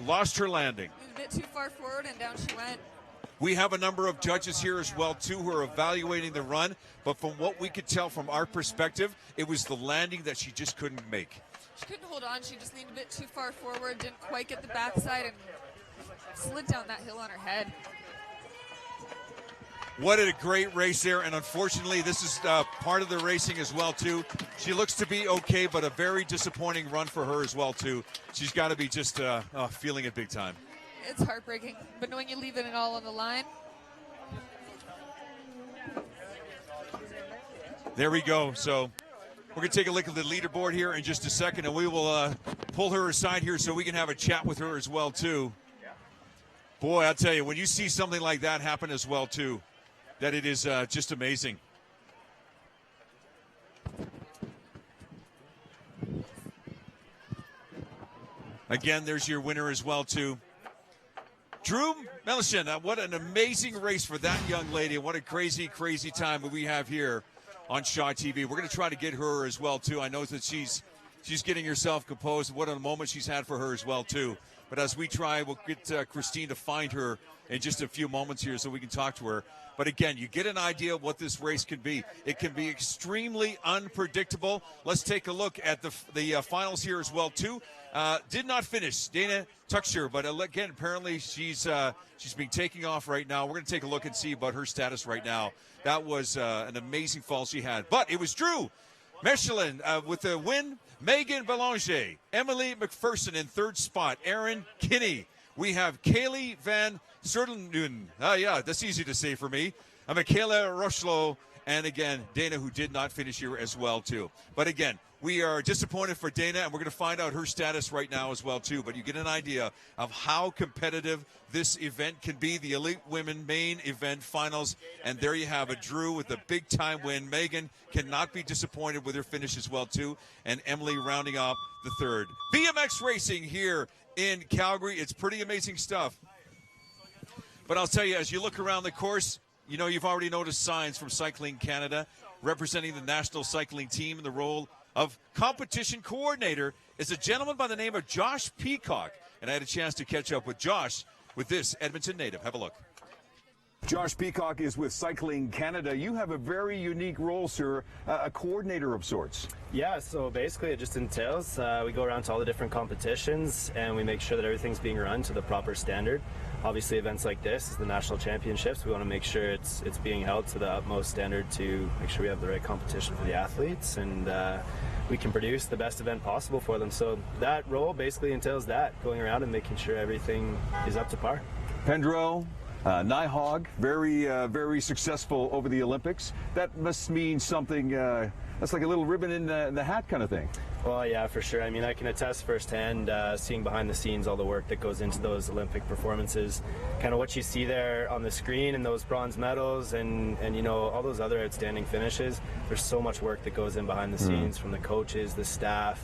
Lost her landing. A bit too far forward, and down she went. We have a number of judges here as well, too, who are evaluating the run. But from what we could tell from our perspective, it was the landing that she just couldn't make. She couldn't hold on. She just leaned a bit too far forward, didn't quite get the backside, and slid down that hill on her head. What a great race there, and unfortunately, this is part of the racing as well, too. She looks to be okay, but a very disappointing run for her as well, too. She's got to be just feeling it big time. It's heartbreaking, but knowing you leave it all on the line. There we go. So we're going to take a look at the leaderboard here in just a second, and we will pull her aside here so we can have a chat with her as well, too. Boy, I'll tell you, when you see something like that happen as well, too, that it is just amazing. Again, there's your winner as well, too. Drew Melishin, what an amazing race for that young lady. What a crazy, crazy time we have here on Shaw TV. We're going to try to get her as well, too. I know that she's getting herself composed. What a moment she's had for her as well, too. But as we try, we'll get Christine to find her in just a few moments here so we can talk to her. But again, you get an idea of what this race can be. It can be extremely unpredictable. Let's take a look at the finals here as well, too. Did not finish, Dana Tuxer, but again, apparently she's been taking off right now. We're going to take a look and see about her status right now. That was an amazing fall she had. But it was Drew Michelin with the win. Megan Belanger, Emily McPherson in third spot. Aaron Kinney. We have Kaylee Van Sertelnoen. Yeah, that's easy to say for me. Michaela Rochlo. And again, Dana, who did not finish here as well, too. But again, we are disappointed for Dana, and we're going to find out her status right now as well, too. But you get an idea of how competitive this event can be, the Elite Women main event finals. And there you have it, Drew with a big-time win. Megan cannot be disappointed with her finish as well, too. And Emily rounding off the third. BMX racing here in Calgary. It's pretty amazing stuff. But I'll tell you, as you look around the course, you know, you've already noticed signs from Cycling Canada representing the national cycling team in the role of competition coordinator is a gentleman by the name of Josh Peacock. And I had a chance to catch up with Josh with this Edmonton native. Have a look. Josh Peacock is with Cycling Canada. You have a very unique role, sir, a coordinator of sorts. Yeah, so basically it just entails we go around to all the different competitions and we make sure that everything's being run to the proper standard. Obviously events like this is the national championships. We want to make sure it's being held to the utmost standard to make sure we have the right competition for the athletes and we can produce the best event possible for them. So that role basically entails that, going around and making sure everything is up to par. Pendro, Nyhog, very successful over the Olympics. That must mean something, that's like a little ribbon in the hat kind of thing. Well, yeah, for sure. I mean, I can attest firsthand, seeing behind the scenes all the work that goes into those Olympic performances, kind of what you see there on the screen and those bronze medals and you know, all those other outstanding finishes. There's so much work that goes in behind the scenes from the coaches, the staff,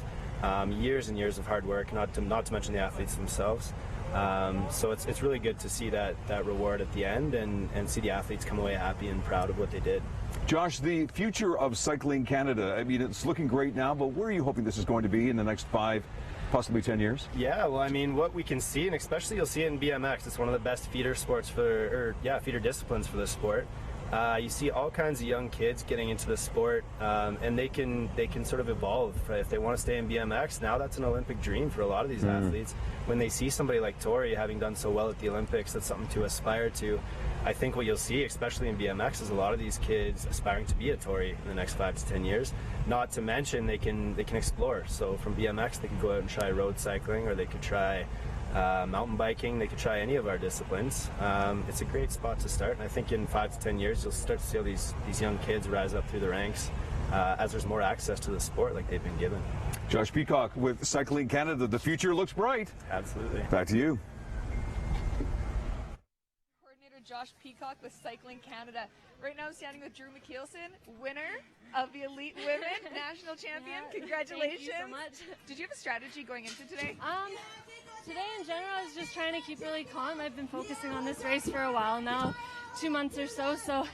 years and years of hard work, not to mention the athletes themselves. So it's really good to see that reward at the end and see the athletes come away happy and proud of what they did. Josh, the future of Cycling Canada, I mean, it's looking great now, but where are you hoping this is going to be in the next 5, possibly 10 years? Yeah, well, I mean, what we can see, and especially you'll see it in BMX, it's one of the best feeder sports feeder disciplines for this sport. You see all kinds of young kids getting into the sport, and they can sort of evolve. If they want to stay in BMX, now that's an Olympic dream for a lot of these athletes. When they see somebody like Tori having done so well at the Olympics, that's something to aspire to. I think what you'll see, especially in BMX, is a lot of these kids aspiring to be a Tori in the next 5 to 10 years. Not to mention they can explore. So from BMX, they can go out and try road cycling, or they could try mountain biking. They could try any of our disciplines. It's a great spot to start, and I think in 5 to 10 years you'll start to see all these young kids rise up through the ranks as there's more access to the sport like they've been given. Josh Peacock with Cycling Canada. The future looks bright. Absolutely. Back to you. Coordinator Josh Peacock with Cycling Canada. Right now standing with Drew McKeelson, winner of the Elite Women National Champion. Yeah, congratulations. Thank you so much. Did you have a strategy going into today? Today in general, I was just trying to keep really calm. I've been focusing on this race for a while now, 2 months or so. So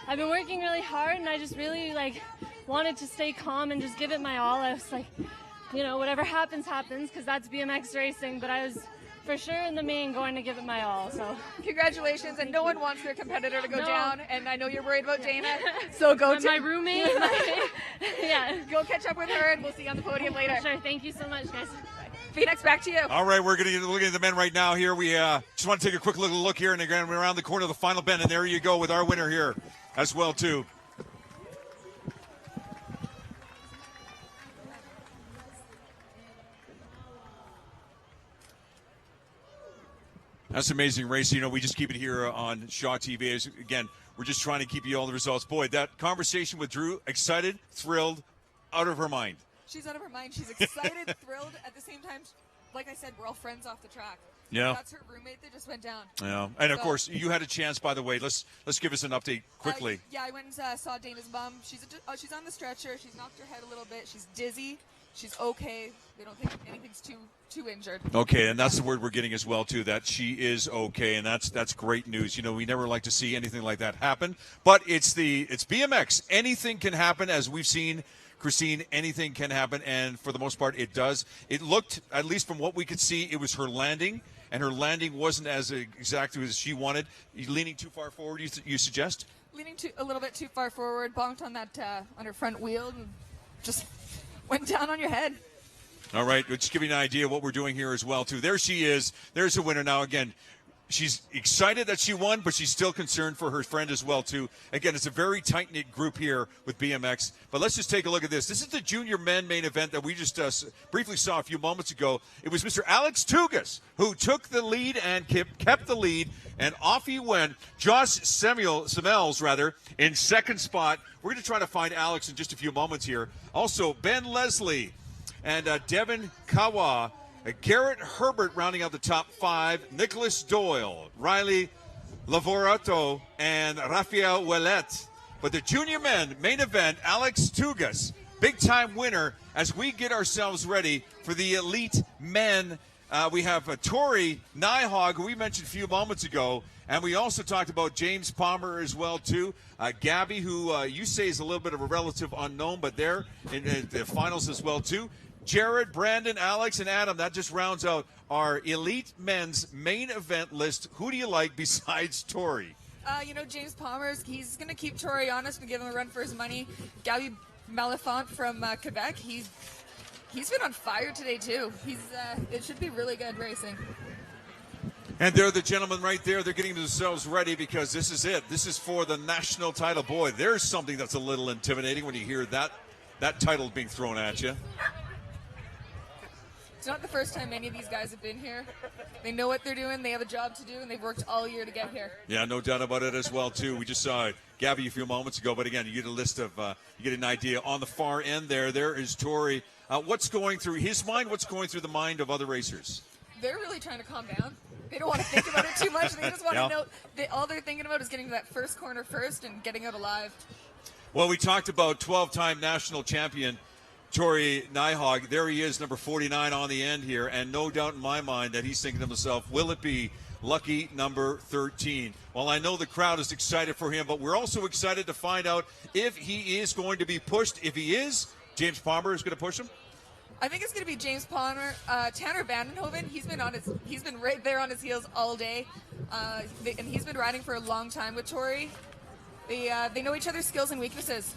I've been working really hard, and I just really wanted to stay calm and just give it my all. I was like, you know, whatever happens, happens, because that's BMX racing. But I was for sure in the main going to give it my all. So congratulations, and no one wants their competitor to go down. And I know you're worried about Dana, so go to my roommate. Yeah, go catch up with her, and we'll see you on the podium later. Sure. Thank you so much, guys. Phoenix, back to you. All right, we're going to look at the men right now here. We just want to take a quick little look here, and again, we're around the corner of the final bend, and there you go with our winner here as well, too. That's amazing race. You know, we just keep it here on Shaw TV. Again, we're just trying to keep you all the results. Boy, that conversation with Drew, excited, thrilled, out of her mind. She's out of her mind. She's excited, thrilled. At the same time, like I said, we're all friends off the track. Yeah. That's her roommate that just went down. Yeah. And, of course, you had a chance, by the way. Let's give us an update quickly. Yeah, I went and saw Dana's mom. She's on the stretcher. She's knocked her head a little bit. She's dizzy. she's okay. They don't think anything's too injured. Okay, and that's the word we're getting as well too. That she is okay, and that's great news. You know, we never like to see anything like that happen, but it's BMX. Anything can happen, as we've seen. Christine, anything can happen, and for the most part, it does. It looked, at least from what we could see, it was her landing, and her landing wasn't as exactly as she wanted. Leaning too far forward, you suggest? Leaning a little bit too far forward, bonked on that on her front wheel, and just went down on your head. All right, let's give you an idea of what we're doing here as well, too. There she is. There's a winner now. Again, she's excited that she won, but she's still concerned for her friend as well, too. Again, it's a very tight-knit group here with BMX. But let's just take a look at this. This is the junior men main event that we just briefly saw a few moments ago. It was Mr. Alex Tugas who took the lead and kept the lead, and off he went. Josh Semels, in second spot. We're going to try to find Alex in just a few moments here. Also, Ben Leslie and Devin Kawa, Garrett Herbert rounding out the top 5, Nicholas Doyle, Riley Lavorato, and Rafael Ouellet. But the junior men main event, Alex Tugas, big-time winner as we get ourselves ready for the elite men. We have Tori Nyhog, who we mentioned a few moments ago, and we also talked about James Palmer as well, too. Gabby, who you say is a little bit of a relative unknown, but they're in the finals as well, too. Jared, Brandon, Alex, and Adam, that just rounds out our elite men's main event list. Who do you like besides Tori? James Palmer, he's going to keep Tori honest and give him a run for his money. Gabby Malafont from Quebec, he's been on fire today, too. It should be really good racing. And they're the gentlemen right there. They're getting themselves ready because this is it. This is for the national title. Boy, there's something that's a little intimidating when you hear that title being thrown at you. It's not the first time any of these guys have been here. They know what they're doing. They have a job to do, and they've worked all year to get here. Yeah, no doubt about it as well, too. We just saw Gabby a few moments ago, but again, you get a list of, you get an idea. On the far end there is Tori. What's going through his mind? What's going through the mind of other racers? They're really trying to calm down. They don't want to think about it too much. They just want to know all they're thinking about is getting to that first corner first and getting out alive. Well, we talked about 12-time national champion Tori Nyhog. There he is, number 49 on the end here, and no doubt in my mind that he's thinking to himself, will it be lucky number 13? Well, I know the crowd is excited for him, but we're also excited to find out if he is going to be pushed. If he is, James Palmer is going to push him? I think it's going to be James Palmer. Tanner Vandenhoven, he's been right there on his heels all day, and he's been riding for a long time with Tori. They know each other's skills and weaknesses.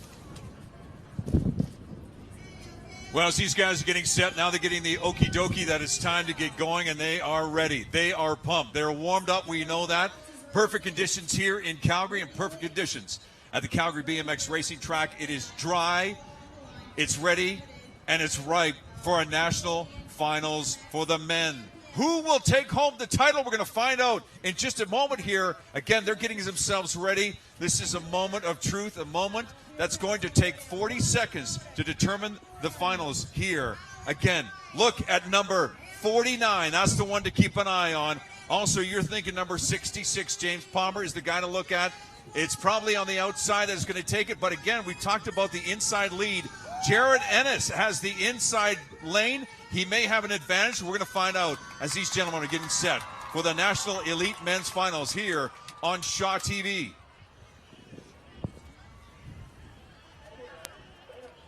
Well, as these guys are getting set, now they're getting the okie dokie that it's time to get going, and they are ready. They are pumped. They're warmed up. We know that. Perfect conditions here in Calgary and perfect conditions at the Calgary BMX racing track. It is dry, it's ready, and it's ripe for a national finals for the men. Who will take home the title? We're going to find out in just a moment here. Again, they're getting themselves ready. This is a moment of truth, a moment that's going to take 40 seconds to determine the finals here. Again, look at number 49. That's the one to keep an eye on. Also, you're thinking number 66, James Palmer, is the guy to look at. It's probably on the outside that's going to take it. But again, we talked about the inside lead. Jared Ennis has the inside lane. He may have an advantage. We're going to find out as these gentlemen are getting set for the National Elite Men's Finals here on Shaw TV.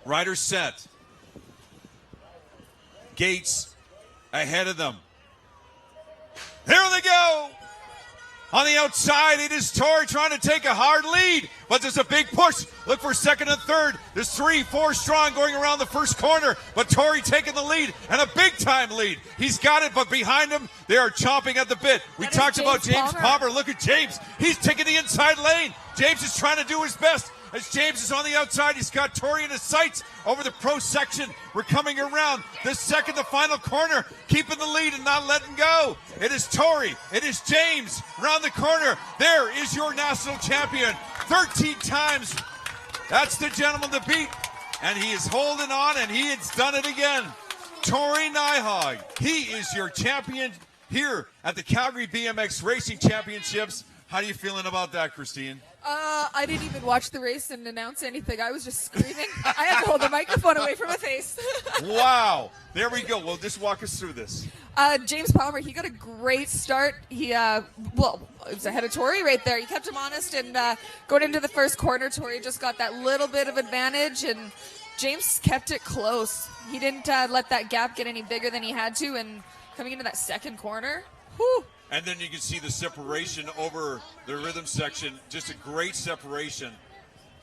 Riders set. Gates ahead of them. Here they go. On the outside, it is Tori trying to take a hard lead, but there's a big push. Look for second and third. There's 3, 4 strong going around the first corner, but Tori taking the lead, and a big-time lead. He's got it, but behind him, they are chomping at the bit. We talked about James Palmer. Look at James. He's taking the inside lane. James is trying to do his best. As James is on the outside, he's got Tori in his sights over the pro section. We're coming around the final corner, keeping the lead and not letting go. It is Tori. It is James around the corner. There is your national champion. 13 times. That's the gentleman to beat. And he is holding on, and he has done it again. Tori Nyhog. He is your champion here at the Calgary BMX Racing Championships. How are you feeling about that, Christine? I didn't even watch the race and announce anything. I was just screaming. I had to hold the microphone away from my face. Wow. There we go. Well, just walk us through this. James Palmer, he got a great start. He, it was ahead of Tori right there. He kept him honest, and going into the first corner, Tori just got that little bit of advantage, and James kept it close. He didn't let that gap get any bigger than he had to, and coming into that second corner, whew. And then you can see the separation over the rhythm section. Just a great separation.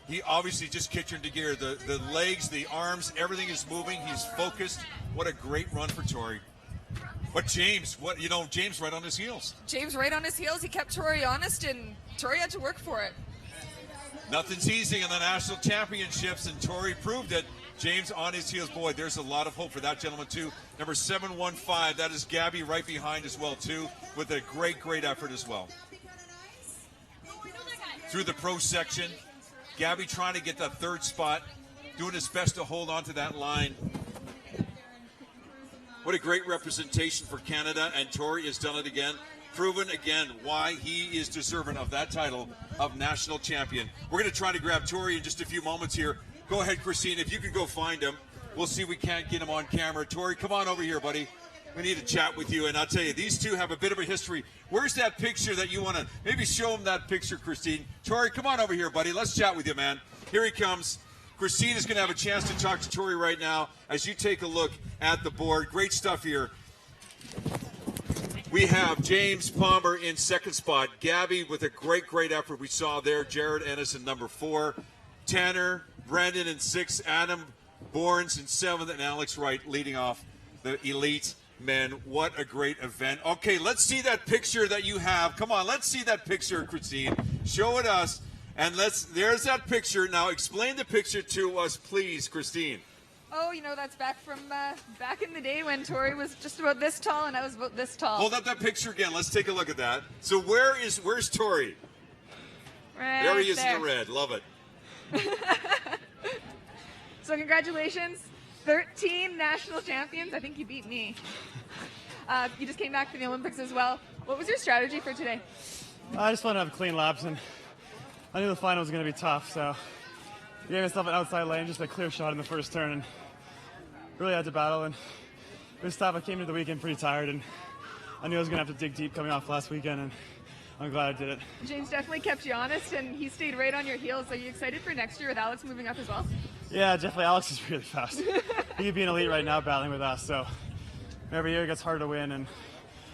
He obviously just kicked her into gear. The legs, the arms, everything is moving. He's focused. What a great run for Tori. But James, James right on his heels. James right on his heels. He kept Tori honest, and Tori had to work for it. Nothing's easy in the national championships, and Tori proved it. James on his heels. Boy, there's a lot of hope for that gentleman, too. Number 715, that is Gabby right behind as well, too, with a great, great effort as well. Through the pro section, Gabby trying to get that third spot, doing his best to hold on to that line. What a great representation for Canada, and Tori has done it again. Proven again why he is deserving of that title of national champion. We're going to try to grab Tori in just a few moments here. Go ahead, Christine, if you could go find him. We'll see if we can't get him on camera. Tori, come on over here, buddy. We need to chat with you, and I'll tell you, these two have a bit of a history. Where's that picture that you want to, maybe show him that picture, Christine. Tori, come on over here, buddy. Let's chat with you, man. Here he comes. Christine is going to have a chance to talk to Tori right now as you take a look at the board. Great stuff here. We have James Palmer in second spot. Gabby with a great, great effort we saw there. Jared Ennis in number 4. Tanner, Brandon in 6. Adam Bournes in 7th. And Alex Wright leading off the elite men. What a great event. Okay, let's see that picture that you have. Come on, let's see that picture, Christine. Show it us. And there's that picture. Now explain the picture to us, please, Christine. Oh, that's back from back in the day when Tori was just about this tall and I was about this tall. Hold up that picture again. Let's take a look at that. So where's Tori? Right there he is there. in the red. Love it. So congratulations, 13 national champions. I think you beat me. You just came back from the Olympics as well. What was your strategy for today? I just wanted to have clean laps, and I knew the final was going to be tough, so I gave myself an outside lane, just a clear shot in the first turn, and really had to battle. And this time I came into the weekend pretty tired, and I knew I was going to have to dig deep coming off last weekend, and I'm glad I did it. James definitely kept you honest, and he stayed right on your heels. Are you excited for next year with Alex moving up as well? Yeah, definitely. Alex is really fast. He could be an elite right now battling with us, so every year it gets harder to win, and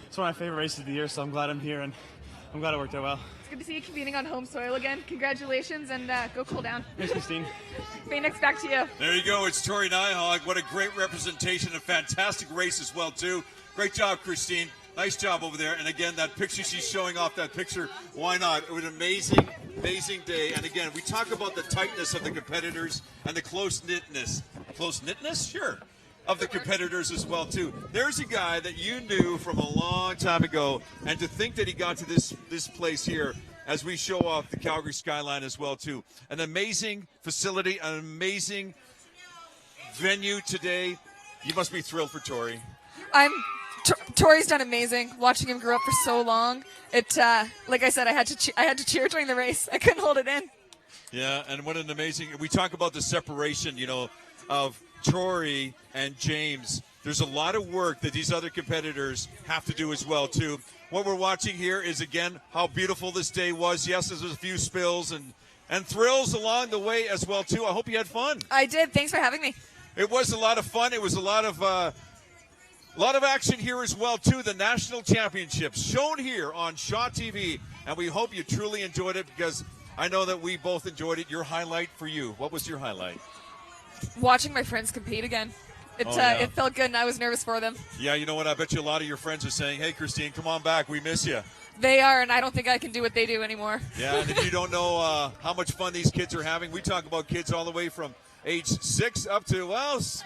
it's one of my favorite races of the year, so I'm glad I'm here, and I'm glad it worked out well. It's good to see you competing on home soil again. Congratulations, and go cool down. Thanks, Christine. Phoenix, back to you. There you go. It's Tori Nyhog. What a great representation. A fantastic race as well, too. Great job, Christine. Nice job over there. And again, that picture she's showing off, that picture, why not? It was an amazing, amazing day. And again, we talk about the tightness of the competitors and the close-knitness. Close-knitness? Sure. Of the competitors as well, too. There's a guy that you knew from a long time ago, and to think that he got to this place here as we show off the Calgary skyline as well, too. An amazing facility, an amazing venue today. You must be thrilled for Tori. Tori's done amazing. Watching him grow up for so long, like I said, I had to cheer during the race. I couldn't hold it in. Yeah, and what an amazing. We talk about the separation, of Tori and James. There's a lot of work that these other competitors have to do as well, too. What we're watching here is, again, how beautiful this day was. Yes, there's a few spills and thrills along the way as well, too. I hope you had fun. I did. Thanks for having me. It was a lot of fun. It was a lot of action here as well, too. The national championships shown here on Shaw TV, and we hope you truly enjoyed it because I know that we both enjoyed it. Your highlight for you, what was your highlight? Watching my friends compete again. It felt good, and I was nervous for them. Yeah, you know what? I bet you a lot of your friends are saying, hey, Christine, come on back. We miss you. They are, and I don't think I can do what they do anymore. Yeah, and if you don't know how much fun these kids are having, we talk about kids all the way from age 6 up to,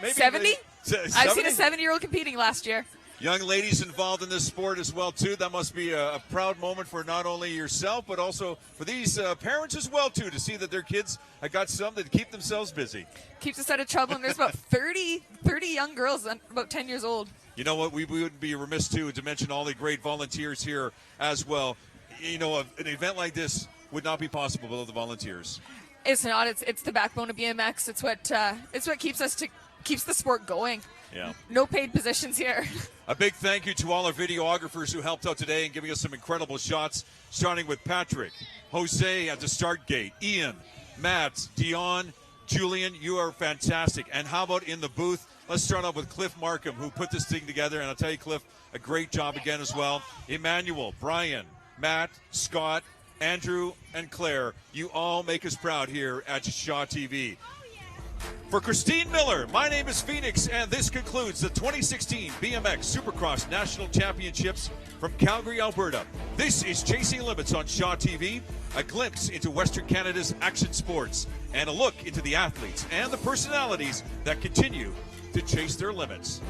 maybe 70? 70? I've seen a 7-year-old competing last year. Young ladies involved in this sport as well, too. That must be a proud moment for not only yourself, but also for these parents as well, too, to see that their kids have got something to keep themselves busy. Keeps us out of trouble, and there's about 30 young girls about 10 years old. You know what? We would be remiss, too, to mention all the great volunteers here as well. An event like this would not be possible without the volunteers. It's not. It's the backbone of BMX. It's what keeps the sport going. Yeah. No paid positions here. A big thank you to all our videographers who helped out today and giving us some incredible shots, starting with Patrick, Jose at the start gate, Ian, Matt, Dion, Julian, you are fantastic. And how about in the booth? Let's start off with Cliff Markham, who put this thing together. And I'll tell you, Cliff, a great job again as well. Emmanuel, Brian, Matt, Scott, Andrew, and Claire, you all make us proud here at Shaw TV. For Christine Miller, my name is Phoenix, and this concludes the 2016 BMX Supercross National Championships from Calgary, Alberta. This is Chasing Limits on Shaw TV, a glimpse into Western Canada's action sports, and a look into the athletes and the personalities that continue to chase their limits.